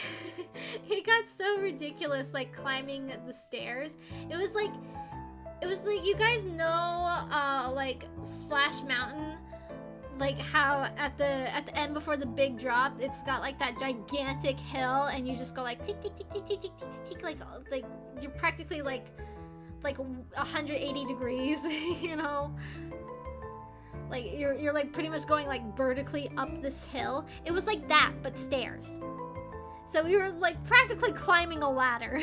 it got so ridiculous, like climbing the stairs. It was like you guys know like Splash Mountain, like how at the end before the big drop, it's got like that gigantic hill, and you just go like tick tick tick tick tick tick tick, like you're practically like 180 degrees, you know? Like you're like pretty much going like vertically up this hill. It was like that, but stairs. So we were like practically climbing a ladder.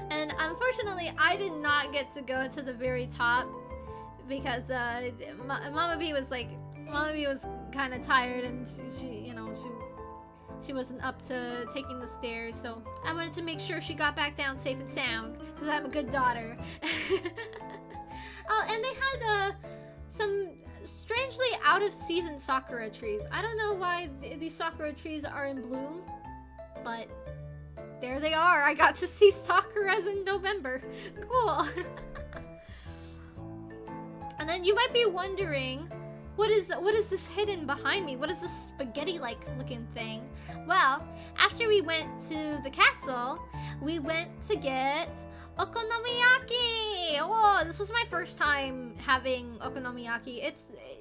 And unfortunately, I did not get to go to the very top because Mama B was kind of tired, and she wasn't up to taking the stairs. So I wanted to make sure she got back down safe and sound because I'm a good daughter. Oh, and they had some strangely out of season sakura trees. I don't know why these sakura trees are in bloom, but there they are. I got to see sakuras in November. Cool. And then you might be wondering, what is this hidden behind me? What is this spaghetti-like looking thing? Well, after we went to the castle, we went to get okonomiyaki. Oh, this was my first time having okonomiyaki.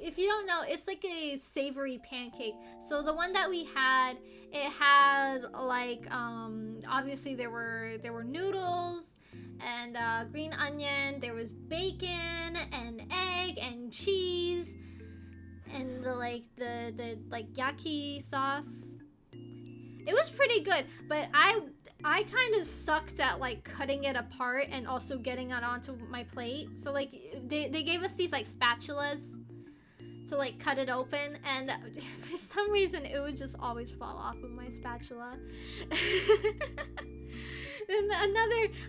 If you don't know, it's like a savory pancake. So the one that we had, it had like obviously there were noodles and green onion. There was bacon and egg and cheese and the yaki sauce. It was pretty good, but I kind of sucked at like cutting it apart and also getting it onto my plate. So like they gave us these like spatulas to like cut it open, and for some reason it would just always fall off of my spatula. And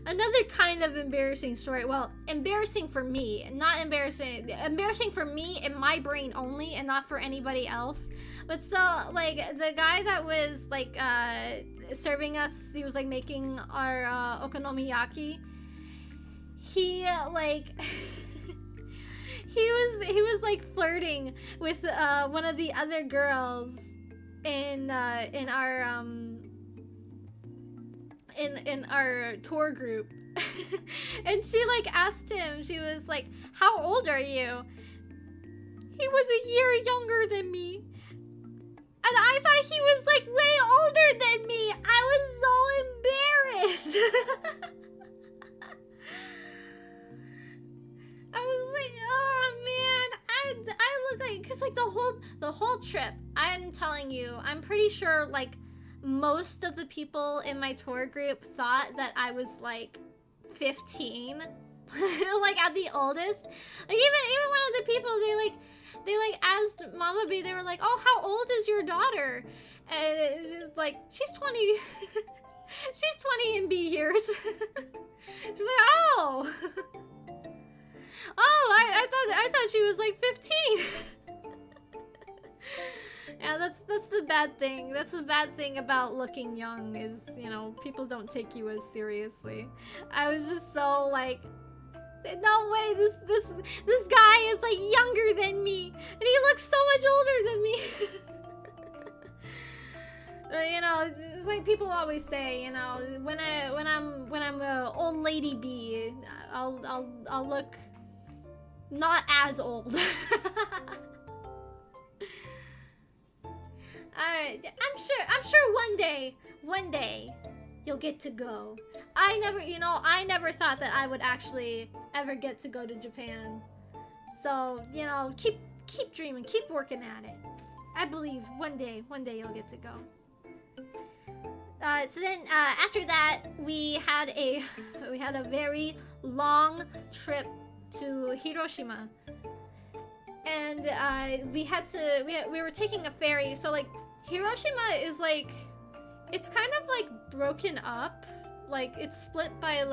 another kind of embarrassing story. Well, embarrassing for me, not embarrassing for me in my brain only, and not for anybody else. But so like the guy that was like serving us, he was like making our okonomiyaki. He like he was like flirting with one of the other girls in our tour group. And she like asked him, she was like, "How old are you?" He was a year younger than me. And I thought he was like way older than me. I was so embarrassed. I was like, oh man, I look like, cause like the whole trip, I'm telling you, I'm pretty sure like most of the people in my tour group thought that I was like 15, like at the oldest. Like even one of the people, they asked Mama B, they were like, "Oh, how old is your daughter?" And it's just like, she's 20. She's 20 in B years. She's like, "Oh." Oh, I thought she was like 15. Yeah, that's the bad thing. That's the bad thing about looking young is, you know, people don't take you as seriously. I was just so like, no way, this guy is like younger than me, and he looks so much older than me. You know, it's like people always say, you know, when I'm a old lady bee, I'll look not as old. I'm sure one day you'll get to go. I never thought that I would actually ever get to go to Japan. So, you know, keep dreaming, keep working at it. I believe one day you'll get to go. So then after that, we had a very long trip to Hiroshima. And we were taking a ferry. So like Hiroshima is like, it's kind of like broken up, like it's split by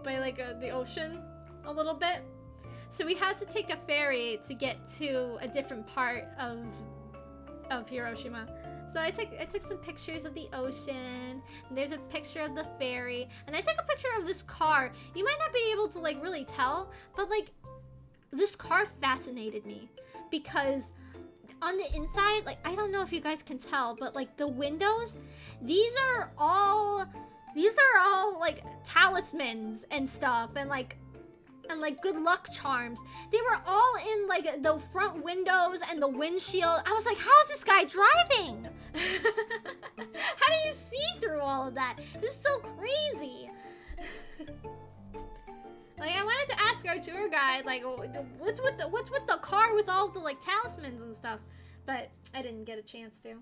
the ocean a little bit. So we had to take a ferry to get to a different part of Hiroshima. So I took some pictures of the ocean, and there's a picture of the ferry, and I took a picture of this car. You might not be able to like really tell, but like this car fascinated me because on the inside, like I don't know if you guys can tell, but like the windows, these are all like talismans and stuff, and like good luck charms. They were all in like the front windows and the windshield. I was like, how is this guy driving? How do you see through all of that? This is so crazy. Like I wanted to ask our tour guide, like, what's with the car with all the like talismans and stuff, but I didn't get a chance to.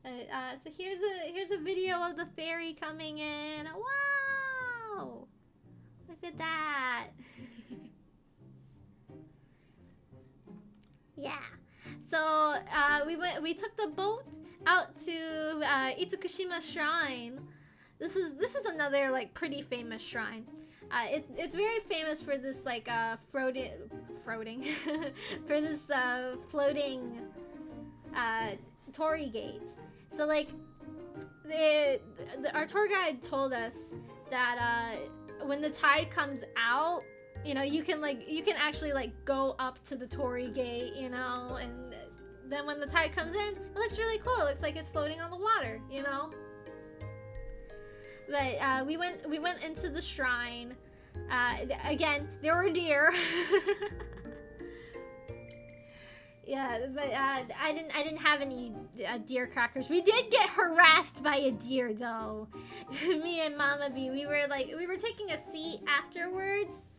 So here's a video of the ferry coming in. Wow! Look at that. Yeah. So we took the boat out to Itsukushima Shrine. This is another like pretty famous shrine. It's very famous for this like floating for this floating torii gate. So like our tour guide told us that when the tide comes out, you know, you can actually like go up to the torii gate, you know, and then when the tide comes in, it looks really cool. It looks like it's floating on the water, you know. But we went into the shrine. Again, there were deer. Yeah, but I didn't have any deer crackers. We did get harassed by a deer though. Me and Mama B, we were taking a seat afterwards,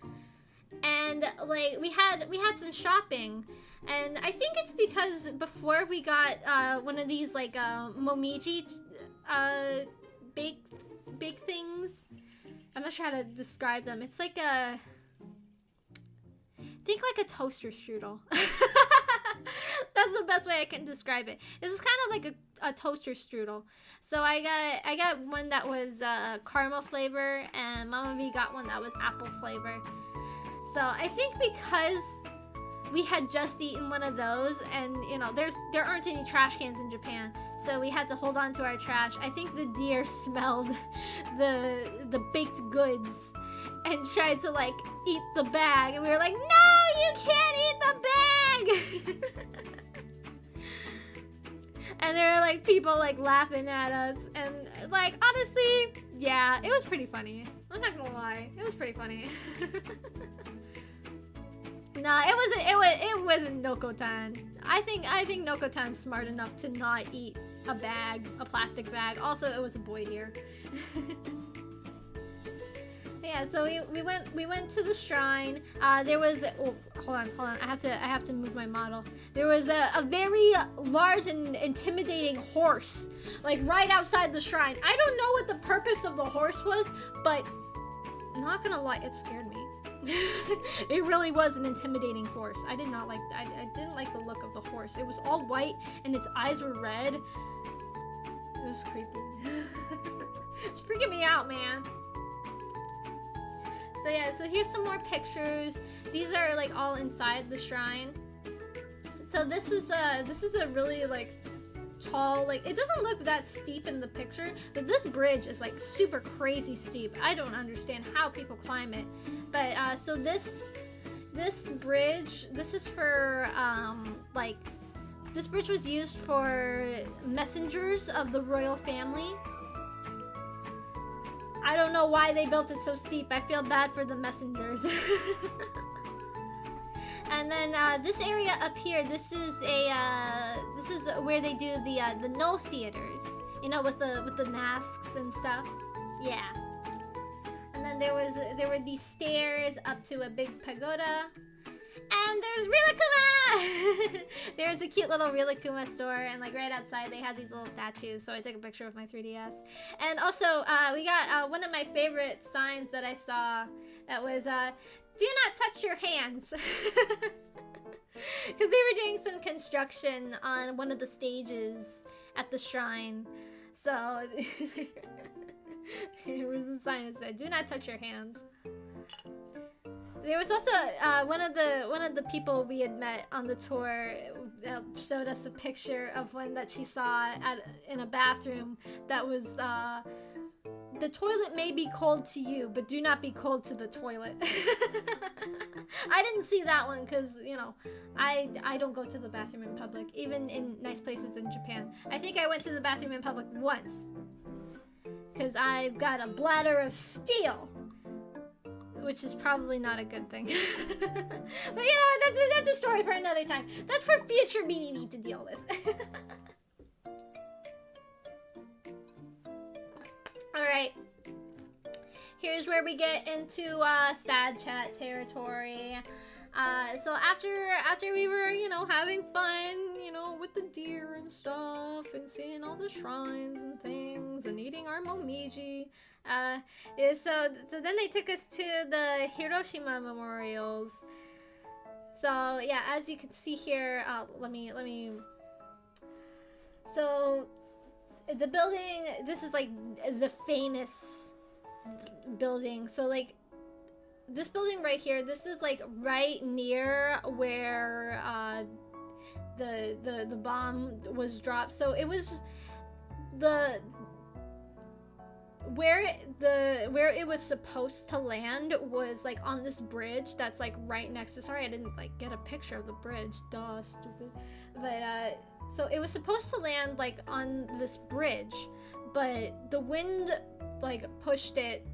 and like we had some shopping, and I think it's because before we got one of these like momiji big things. I'm not sure how to describe them. It's like think like a toaster strudel. That's the best way I can describe it. It's kind of like a toaster strudel. So I got one that was caramel flavor, and Mama V got one that was apple flavor. So I think because we had just eaten one of those, and you know there aren't any trash cans in Japan, so we had to hold on to our trash. I think the deer smelled the baked goods and tried to like eat the bag, and we were like, no, you can't eat the bag. And there were like people like laughing at us, and like honestly, yeah, it was pretty funny. I'm not gonna lie, it was pretty funny. Nah, it wasn't Nokotan. I think Nokotan's smart enough to not eat a plastic bag. Also, it was a boy deer. Yeah, so we went to the shrine. There was hold on. I have to move my model. There was a very large and intimidating horse, like right outside the shrine. I don't know what the purpose of the horse was, but I'm not gonna lie, it scared me. It really was an intimidating horse. I did not like. I didn't like the look of the horse. It was all white and its eyes were red. It was creepy. It's freaking me out, man. So yeah, so here's some more pictures. These are like all inside the shrine. So this is a really like tall, like it doesn't look that steep in the picture, but this bridge is like super crazy steep. I don't understand how people climb it. But so this bridge, this is for like this bridge was used for messengers of the royal family. I don't know why they built it so steep. I feel bad for the messengers. And then this area up here, this is where they do the no theaters, you know, with the masks and stuff. Yeah. And then there were these stairs up to a big pagoda. And there's Rilakuma! There's a cute little Rilakuma store, and like right outside they had these little statues, so I took a picture with my 3DS. And also, we got one of my favorite signs that I saw that was, do not touch your hands. Because they were doing some construction on one of the stages at the shrine. So, it was a sign that said, do not touch your hands. There was also one of the people we had met on the tour. showed us a picture of one that she saw in a bathroom that was, the toilet may be cold to you, but do not be cold to the toilet. I didn't see that one because, you know, I don't go to the bathroom in public, even in nice places in Japan. I think I went to the bathroom in public once because I've got a bladder of steel, which is probably not a good thing. But you know, that's a story for another time. That's for future me to deal with. Alright, here's where we get into sad chat territory. So after we were, you know, having fun, you know, with the deer and stuff, and seeing all the shrines and things, and eating our momiji, so then they took us to the Hiroshima memorials. So yeah, as you can see here, let me. So the building, this is like the famous building. So like this building right here, this is like right near where the bomb was dropped. So it was where it was supposed to land was like on this bridge that's like right next to, sorry I didn't like get a picture of the bridge, duh, stupid. But so it was supposed to land like on this bridge, but the wind like pushed it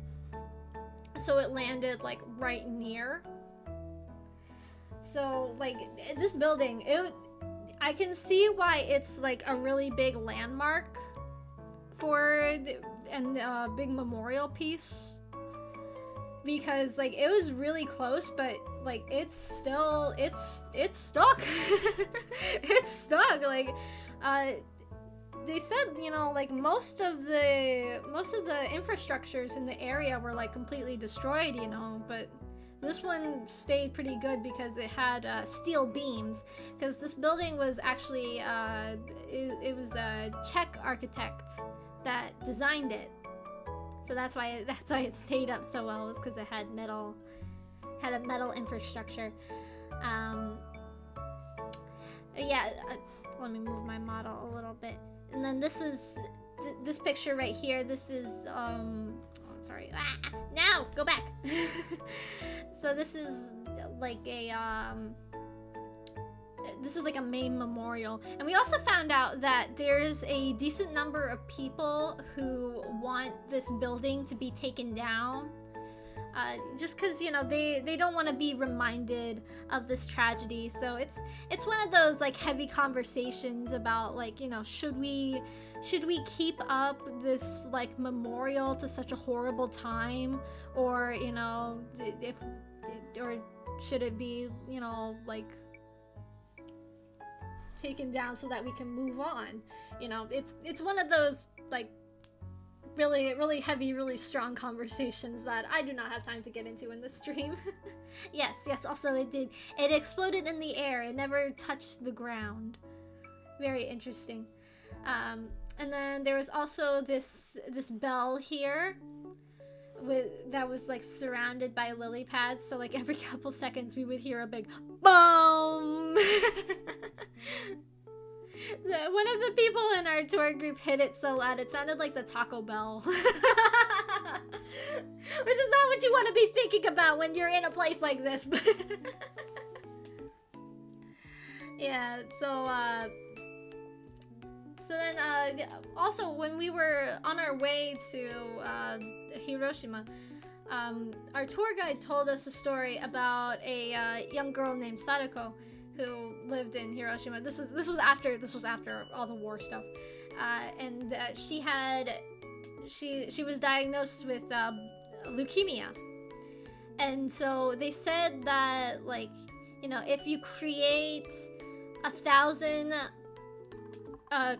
so it landed like right near. So like this building, I can see why it's like a really big landmark and a big memorial piece, because like it was really close, but like it's stuck. It's stuck. Like they said, you know, like most of the infrastructures in the area were like completely destroyed, you know, but this one stayed pretty good because it had steel beams, because this building was actually it was a Czech architect that designed it, so that's why it stayed up so well, was because it had a metal infrastructure. Yeah, let me move my model a little bit, and then this is this picture right here. This is sorry, now go back. So this is like a main memorial, and we also found out that there's a decent number of people who want this building to be taken down, just because, you know, they don't want to be reminded of this tragedy. So it's one of those like heavy conversations about, like, you know, should we keep up this like memorial to such a horrible time, or, you know, or should it be, you know, like taken down so that we can move on. You know, it's one of those like really heavy, really strong conversations that I do not have time to get into in this stream. yes, also it exploded in the air. It never touched the ground. Very interesting. And then there was also this bell here that was like surrounded by lily pads, so like every couple seconds we would hear a big boom. So one of the people in our tour group hit it so loud it sounded like the Taco Bell. Which is not what you want to be thinking about when you're in a place like this. Yeah, so then also when we were on our way to Hiroshima, our tour guide told us a story about a young girl named Sadako who lived in Hiroshima. This was after all the war stuff, and she was diagnosed with leukemia, and so they said that, like, you know, if you create 1,000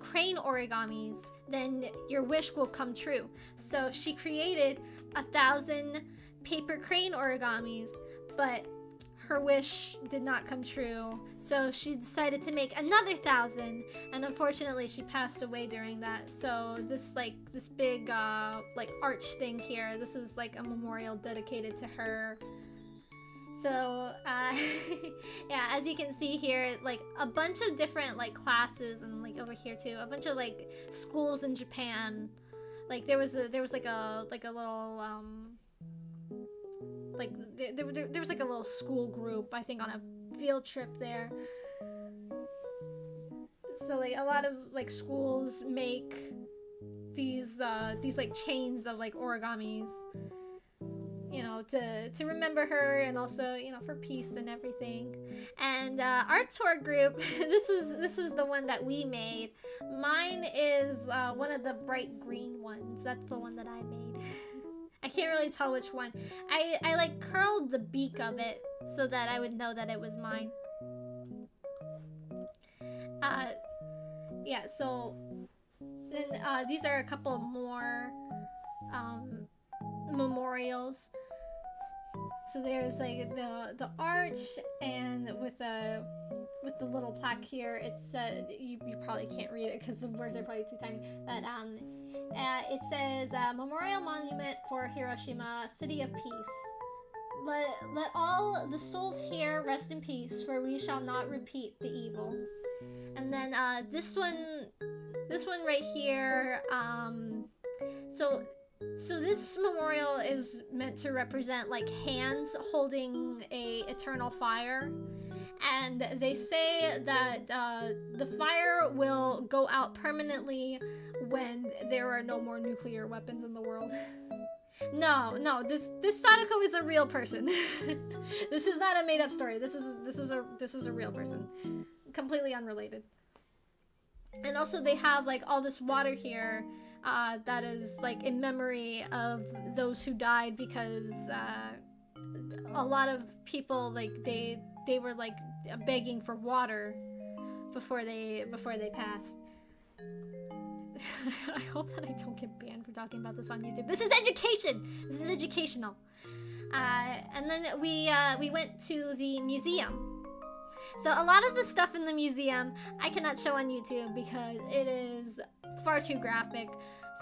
crane origamis, then your wish will come true. So she created 1,000 paper crane origamis, but her wish did not come true. So she decided to make another 1,000, and unfortunately she passed away during that. So this big like arch thing here, this is like a memorial dedicated to her. So, yeah, as you can see here, like a bunch of different like classes, and like over here too, a bunch of like schools in Japan. Like there was like a little like there was like a little school group, I think, on a field trip there. So like a lot of like schools make these like chains of like origamis, you know, to remember her, and also, you know, for peace and everything. And our tour group, this was the one that we made. Mine is one of the bright green ones. That's the one that I made. I can't really tell which one. I like curled the beak of it so that I would know that it was mine. Yeah, so then these are a couple more memorials. So there's like the arch, and with the little plaque here, it said, you probably can't read it because the words are probably too tiny, but it says Memorial Monument for Hiroshima, City of Peace. Let all the souls here rest in peace, for we shall not repeat the evil. And then this one right here, so this memorial is meant to represent like hands holding a eternal fire, and they say that the fire will go out permanently when there are no more nuclear weapons in the world. No, this Sadako is a real person. This is not a made-up story. This is a real person, completely unrelated. And also they have like all this water here that is like in memory of those who died, because a lot of people, like they were like begging for water before they passed. I hope that I don't get banned for talking about this on YouTube. This is education. This is educational. And then we went to the museum. So a lot of the stuff in the museum I cannot show on YouTube because it is far too graphic.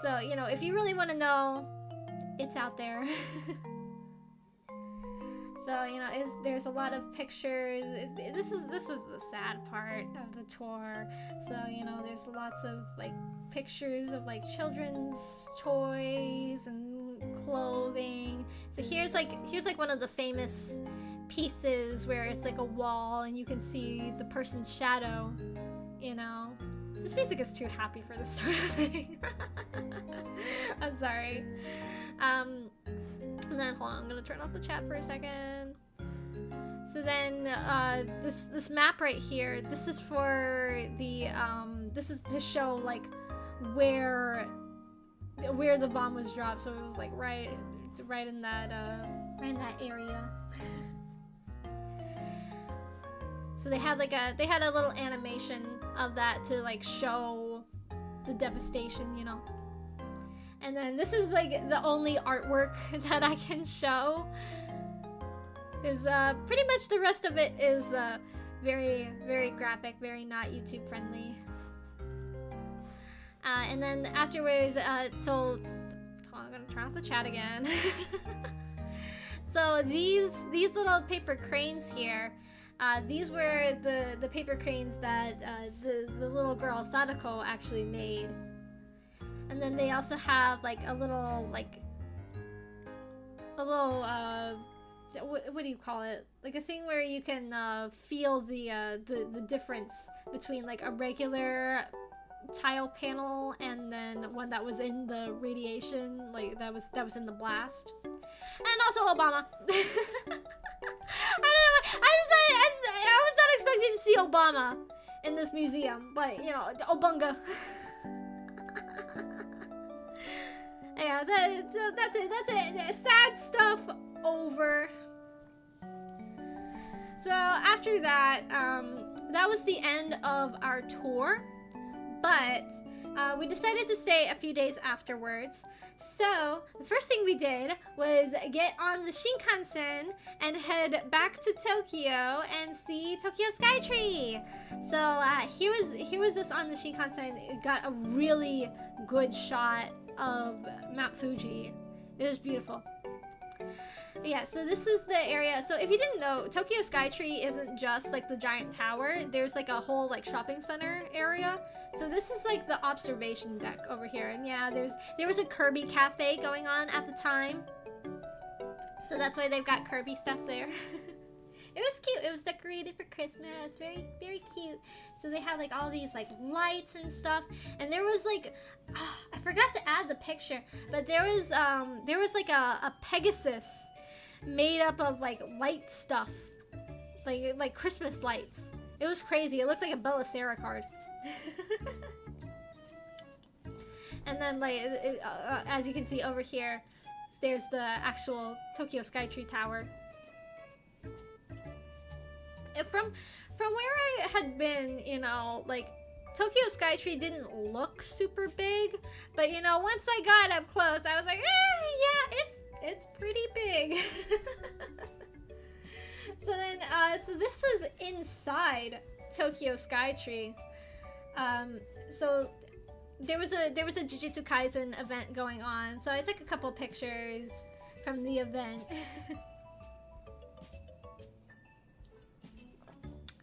So, you know, if you really want to know, it's out there. So, you know, there's a lot of pictures. This was the sad part of the tour. So, you know, there's lots of like pictures of like children's toys and clothing. So here's like one of the famous pieces where it's like a wall and you can see the person's shadow, you know. This music is too happy for this sort of thing. I'm sorry. And then hold on, I'm gonna turn off the chat for a second. So then this map right here, this is for the this is to show like where the bomb was dropped. So it was like right in that area. So they had a little animation of that to like show the devastation, you know. And then this is like the only artwork that I can show. Is pretty much the rest of it is very, very graphic, very not YouTube friendly. And then afterwards, so I'm gonna turn off the chat again. So these little paper cranes here, these were the paper cranes that the little girl Sadako actually made. And then they also have like a little what do you call it? Like a thing where you can feel the difference between like a regular tile panel and then one that was in the radiation, like that was in the blast. And also Obama. I don't know. I was not expecting to see Obama in this museum, but you know, Obunga. Yeah, that's it. Sad stuff over. So after that, that was the end of our tour, but we decided to stay a few days afterwards. So the first thing we did was get on the Shinkansen and head back to Tokyo and see Tokyo Skytree. So here was this on the Shinkansen. It got a really good shot of Mount Fuji. It was beautiful. Yeah, so this is the area. So if you didn't know, Tokyo Skytree isn't just like the giant tower. There's like a whole like shopping center area. So this is like the observation deck over here. And yeah, there was a Kirby cafe going on at the time. So that's why they've got Kirby stuff there. It was cute. It was decorated for Christmas. Very, very cute. So they had like all these like lights and stuff. And there was like, I forgot to add the picture, but there was like a Pegasus made up of like light stuff, like Christmas lights. It was crazy. It looked like a Belisara card. And then like as you can see over here, there's the actual Tokyo Skytree Tower. From where I had been, you know, like Tokyo Skytree didn't look super big, but you know, once I got up close, I was like, yeah, it's pretty big. So then, so this was inside Tokyo Skytree. So there was a Jujutsu Kaisen event going on, so I took a couple pictures from the event.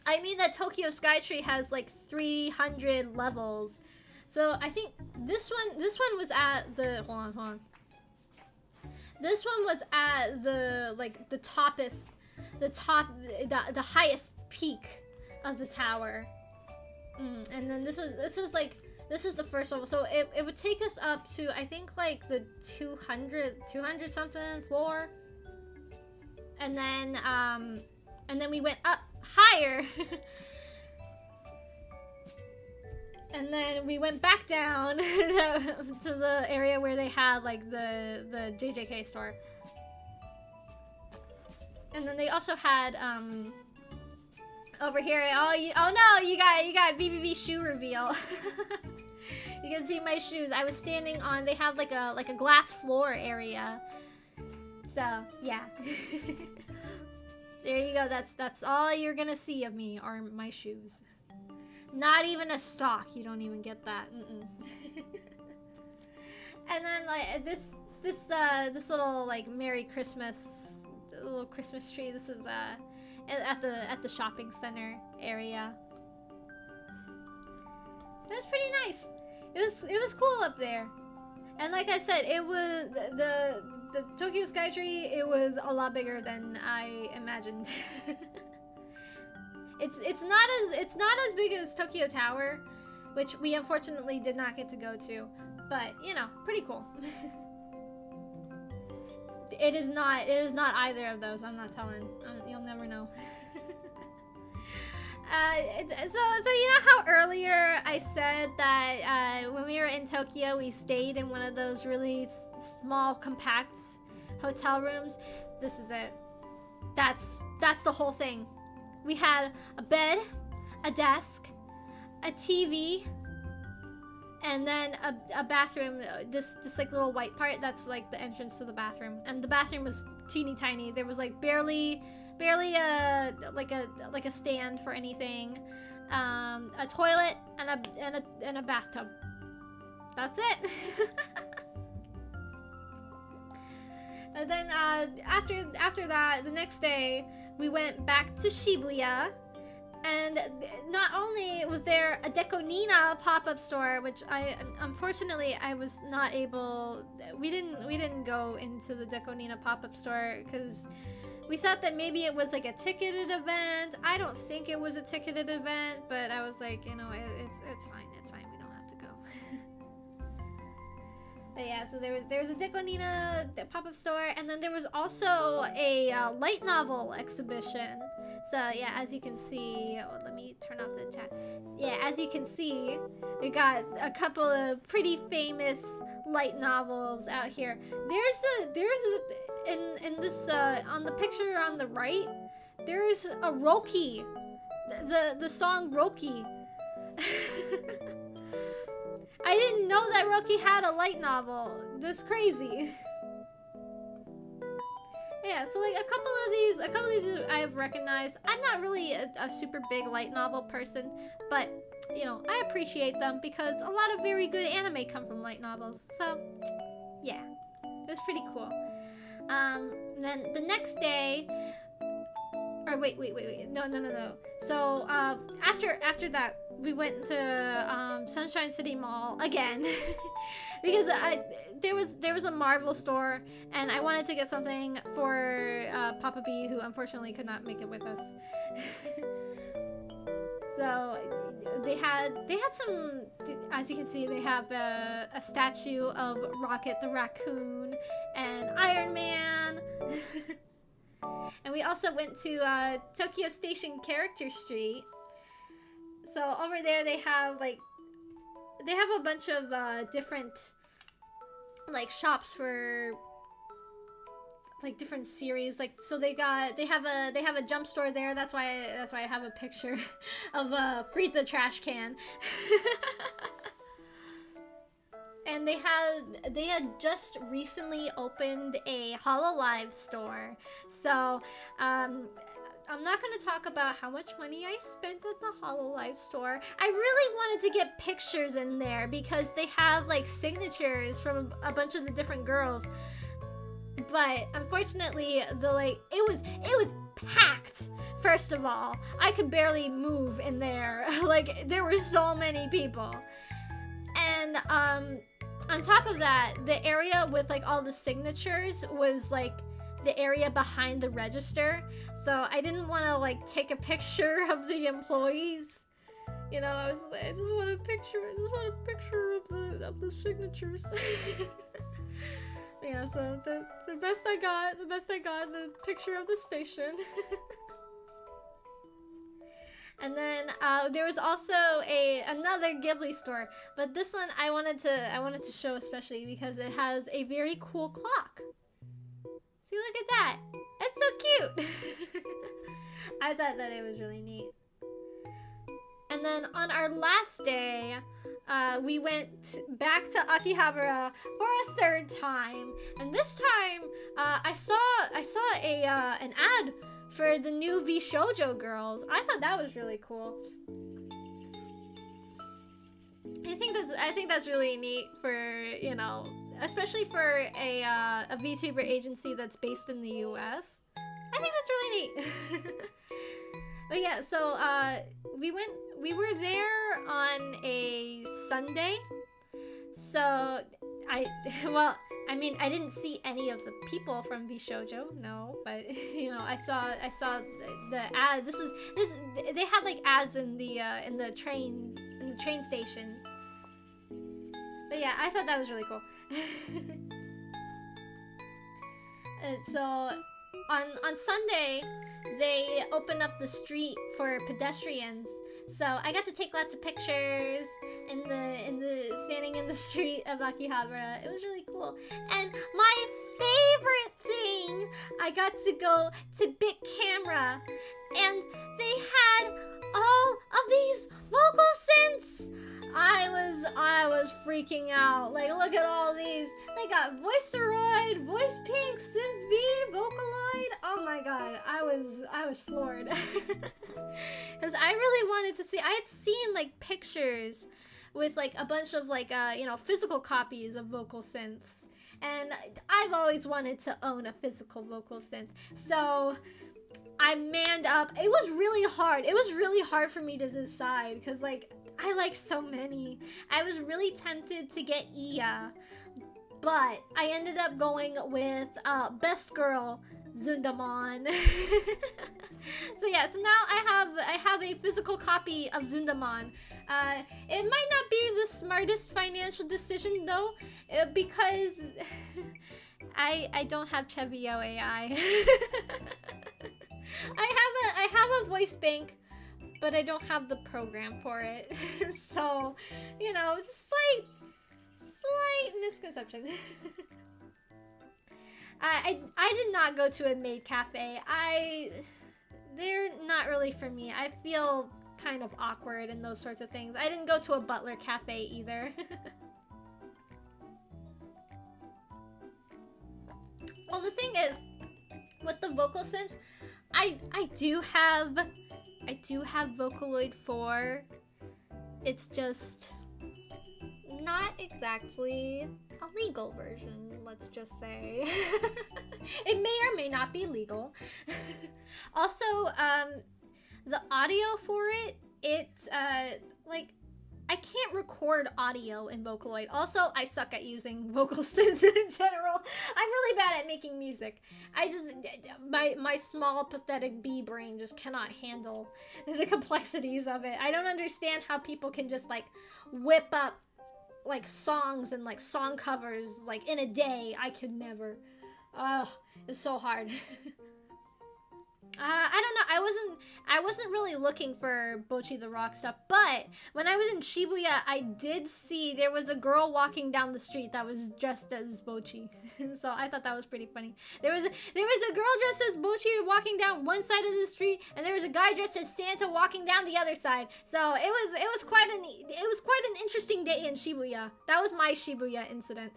I mean that Tokyo Skytree has like 300 levels. So I think this one was at the hold on. This one was at the like the highest peak of the tower. And then this is the first level. So it would take us up to I think like the 200 something floor. And then we went up higher. And then we went back down to the area where they had like the JJK store. And then they also had over here, oh no, you got BBB shoe reveal. You can see my shoes. I was standing on, they have like a glass floor area. So, yeah. There you go. That's all you're gonna see of me are my shoes. Not even a sock. You don't even get that. And then like this little like Merry Christmas little Christmas tree. This is at the shopping center area. It was pretty nice. It was cool up there. And like I said, it was the Tokyo Skytree, it was a lot bigger than I imagined. It's not as big as Tokyo Tower, which we unfortunately did not get to go to, but you know, pretty cool. It is not either of those. I'm not telling. You'll never know. So you know how earlier I said that when we were in Tokyo, we stayed in one of those really small, compact hotel rooms? This is it. That's the whole thing. We had a bed, a desk, a TV, and then a bathroom. This like little white part. That's like the entrance to the bathroom, and the bathroom was teeny tiny. There was like barely like a stand for anything, a toilet and a bathtub. That's it. And then after that, the next day we went back to Shibuya, and not only was there a Dekonina pop-up store, which unfortunately I was not able. We didn't go into the Dekonina pop-up store because we thought that maybe it was like a ticketed event. I don't think it was a ticketed event, but I was like, you know, it's fine. It's fine. We don't have to go. But yeah, so there was a Dekonina pop-up store, and then there was also a light novel exhibition. So yeah, as you can see, let me turn off the chat. Yeah, as you can see, we got a couple of pretty famous light novels out here. In this on the picture on the right, there's a Roki, the song Roki. I didn't know that Roki had a light novel. That's crazy. Yeah, so like a couple of these I have recognized. I'm not really a super big light novel person, but you know, I appreciate them because a lot of very good anime come from light novels. So yeah, it was pretty cool. Then the next day, or wait, no. So after that, we went to Sunshine City Mall again because there was a Marvel store and I wanted to get something for Papa B, who unfortunately could not make it with us. So they had some, as you can see, they have a statue of Rocket the Raccoon and Iron Man. And we also went to Tokyo Station Character Street. So over there they have a bunch of different like shops for like different series. Like, so they have a jump store there. That's why I have a picture of Freeze the Trash Can. And they had just recently opened a Hololive store. So I'm not going to talk about how much money I spent at the Hololive store. I really wanted to get pictures in there because they have like signatures from a bunch of the different girls. But unfortunately, it was packed. First of all, I could barely move in there. Like, there were so many people. And on top of that, the area with like all the signatures was like the area behind the register. So I didn't want to like take a picture of the employees. You know, I just want a picture of the signatures. Yeah, so the best I got, the picture of the station. And then there was also another Ghibli store, but this one I wanted to show especially because it has a very cool clock. See, look at that. That's so cute. I thought that it was really neat. And then on our last day, we went back to Akihabara for a third time, and this time I saw an ad for the new V Shoujo girls. I thought that was really cool. I think that's really neat for, you know, especially for a VTuber agency that's based in the US. I think that's really neat. But yeah, so we were there on a Sunday. So I mean, I didn't see any of the people from V Shoujo, no, but you know, I saw the ad. They had like ads in the train station. But yeah, I thought that was really cool. So on Sunday, they opened up the street for pedestrians. So I got to take lots of pictures in the standing in the street of Akihabara. It was really cool. And my favorite thing, I got to go to Big Camera, and they had all of these vocal synths. I was freaking out. Like, look at all these. They got Voiceroid, Voice Pink, Synth V, Vocaloid. Oh my god, I was floored. Because I really wanted to see. I had seen like pictures with like a bunch of like you know, physical copies of vocal synths, and I've always wanted to own a physical vocal synth. So I manned up. It was really hard. It was really hard for me to decide because like I like so many. I was really tempted to get Iya, but I ended up going with Best Girl Zundamon. So yeah, so now I have a physical copy of Zundamon. It might not be the smartest financial decision though, because I don't have Chevio AI. I have a voice bank, but I don't have the program for it. So, you know, slight misconception. I did not go to a maid cafe. They're not really for me. I feel kind of awkward and those sorts of things. I didn't go to a butler cafe either. Well, the thing is, with the vocal synths, I do have Vocaloid 4. It's just not exactly exactly a legal version, let's just say. It may or may not be legal. Also, the audio for it's like, I can't record audio in Vocaloid. Also, I suck at using vocal synths in general. I'm really bad at making music. I just, my small, pathetic bee brain just cannot handle the complexities of it. I don't understand how people can just, like, whip up, like, songs and, like, song covers, like, in a day. I could never. It's so hard. I don't know. I wasn't really looking for Bocchi the Rock stuff, but when I was in Shibuya, I did see there was a girl walking down the street that was dressed as Bocchi. So I thought that was pretty funny. There was a girl dressed as Bocchi walking down one side of the street, and there was a guy dressed as Santa walking down the other side. So it was quite an interesting day in Shibuya. That was my Shibuya incident.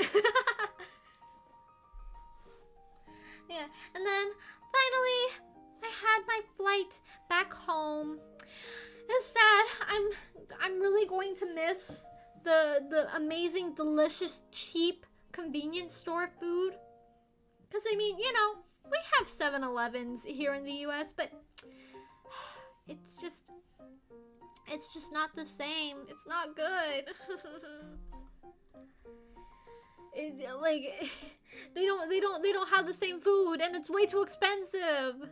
Yeah, and then finally I had my flight back home. It's sad. I'm really going to miss the amazing, delicious, cheap convenience store food. Cause I mean, you know, we have 7-Elevens here in the US, but it's just not the same. It's not good. Like they don't have the same food, and it's way too expensive.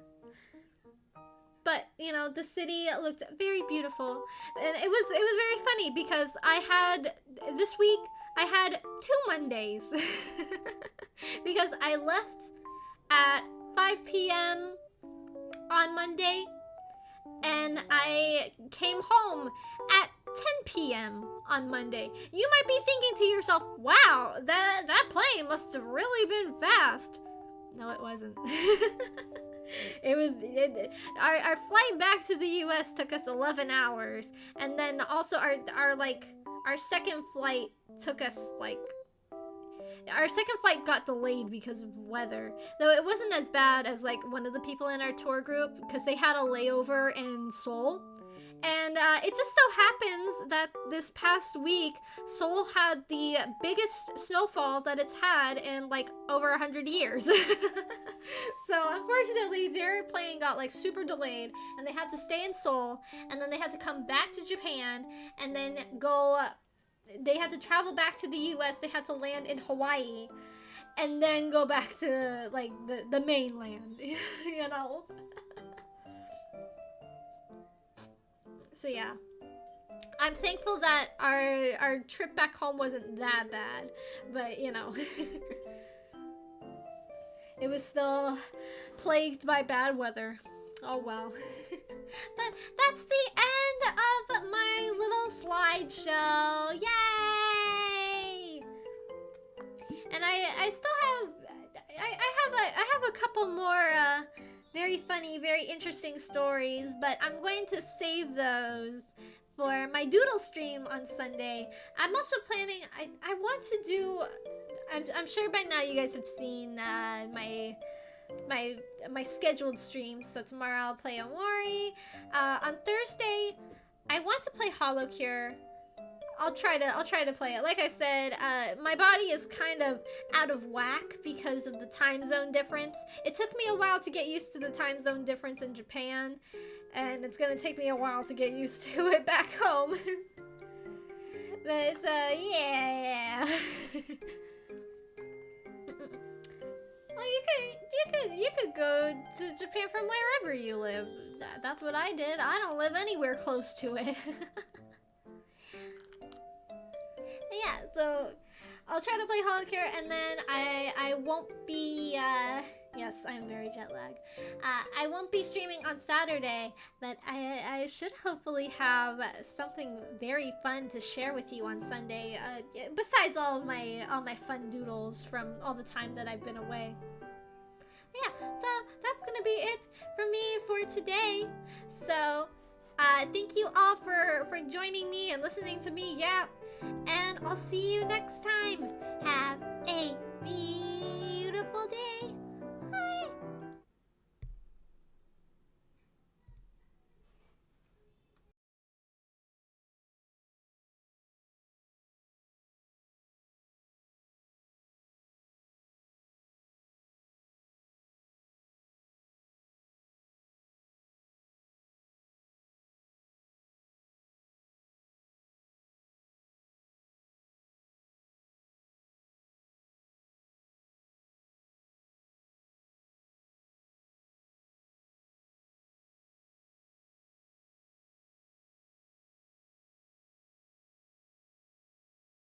But, you know, the city looked very beautiful. And it was very funny because this week, I had 2 Mondays. Because I left at 5 p.m. on Monday, and I came home at 10 p.m. on Monday. You might be thinking to yourself, wow, that plane must have really been fast. No, it wasn't. Our flight back to the US took us 11 hours, and then also our second flight took us our second flight got delayed because of weather, though it wasn't as bad as like one of the people in our tour group, because they had a layover in Seoul. And it just so happens that this past week, Seoul had the biggest snowfall that it's had in like over 100 years. So unfortunately, their plane got like super delayed, and they had to stay in Seoul, and then they had to come back to Japan, and then they had to travel back to the US. They had to land in Hawaii, and then go back to like the mainland, you know? So yeah, I'm thankful that our trip back home wasn't that bad, but you know, it was still plagued by bad weather. Oh well. But that's the end of my little slideshow. Yay! And I still have I have a couple more very funny, very interesting stories, but I'm going to save those for my doodle stream on Sunday. I'm also planning, I want to do, I'm sure by now you guys have seen my scheduled streams. So tomorrow I'll play Omori. On Thursday, I want to play Hollow Cure. I'll try to play it. Like I said, my body is kind of out of whack because of the time zone difference. It took me a while to get used to the time zone difference in Japan, and it's gonna take me a while to get used to it back home. But yeah. Well, you could go to Japan from wherever you live. That's what I did. I don't live anywhere close to it. Yeah, so I'll try to play Hollow Cure, and then I won't be, yes, I'm very jet lagged. I won't be streaming on Saturday, but I should hopefully have something very fun to share with you on Sunday, besides all my fun doodles from all the time that I've been away. Yeah, so that's gonna be it for me for today. So, thank you all for joining me and listening to me yap. And I'll see you next time. Have a beautiful day.